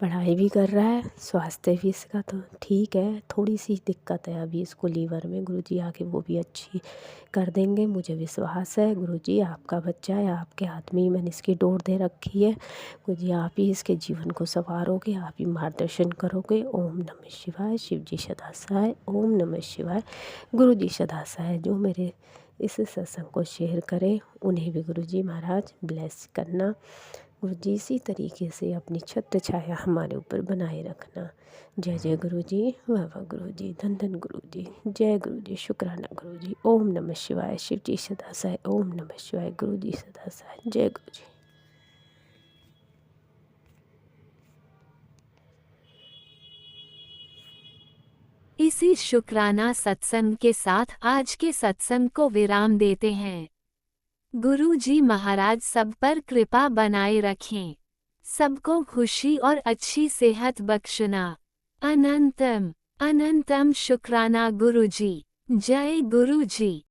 S7: पढ़ाई भी कर रहा है, स्वास्थ्य भी इसका तो ठीक है, थोड़ी सी दिक्कत है अभी इसको लीवर में, गुरुजी आके वो भी अच्छी कर देंगे, मुझे विश्वास है। गुरुजी आपका बच्चा है, आपके हाथ में ही मैंने इसकी डोर दे रखी है, गुरुजी आप ही इसके जीवन को संवारोगे, आप ही मार्गदर्शन करोगे। ओम नमः शिवाय, शिव जी सदा सहाय। ओम नमः शिवाय, गुरुजी सदा सहाय। जो मेरे इस सत्संग को शेयर करें उन्हें भी गुरुजी महाराज ब्लेस करना। गुरुजी इसी तरीके से अपनी छत्र छाया हमारे ऊपर बनाए रखना। जय जय गुरुजी, वाह वाह गुरुजी, धन धन गुरुजी, जय गुरुजी, शुक्राना गुरुजी। ओम नमः शिवाय, शिव जी सदा सहाय। ओम नमः शिवाय, गुरुजी सदा सहाय। जय गुरुजी।
S1: इसी शुक्राना सत्संग के साथ आज के सत्संग को विराम देते हैं। गुरु जी महाराज सब पर कृपा बनाए रखें, सबको खुशी और अच्छी सेहत बख्शना। अनंतम अनंतम शुक्राना गुरु जी। जय गुरु जी।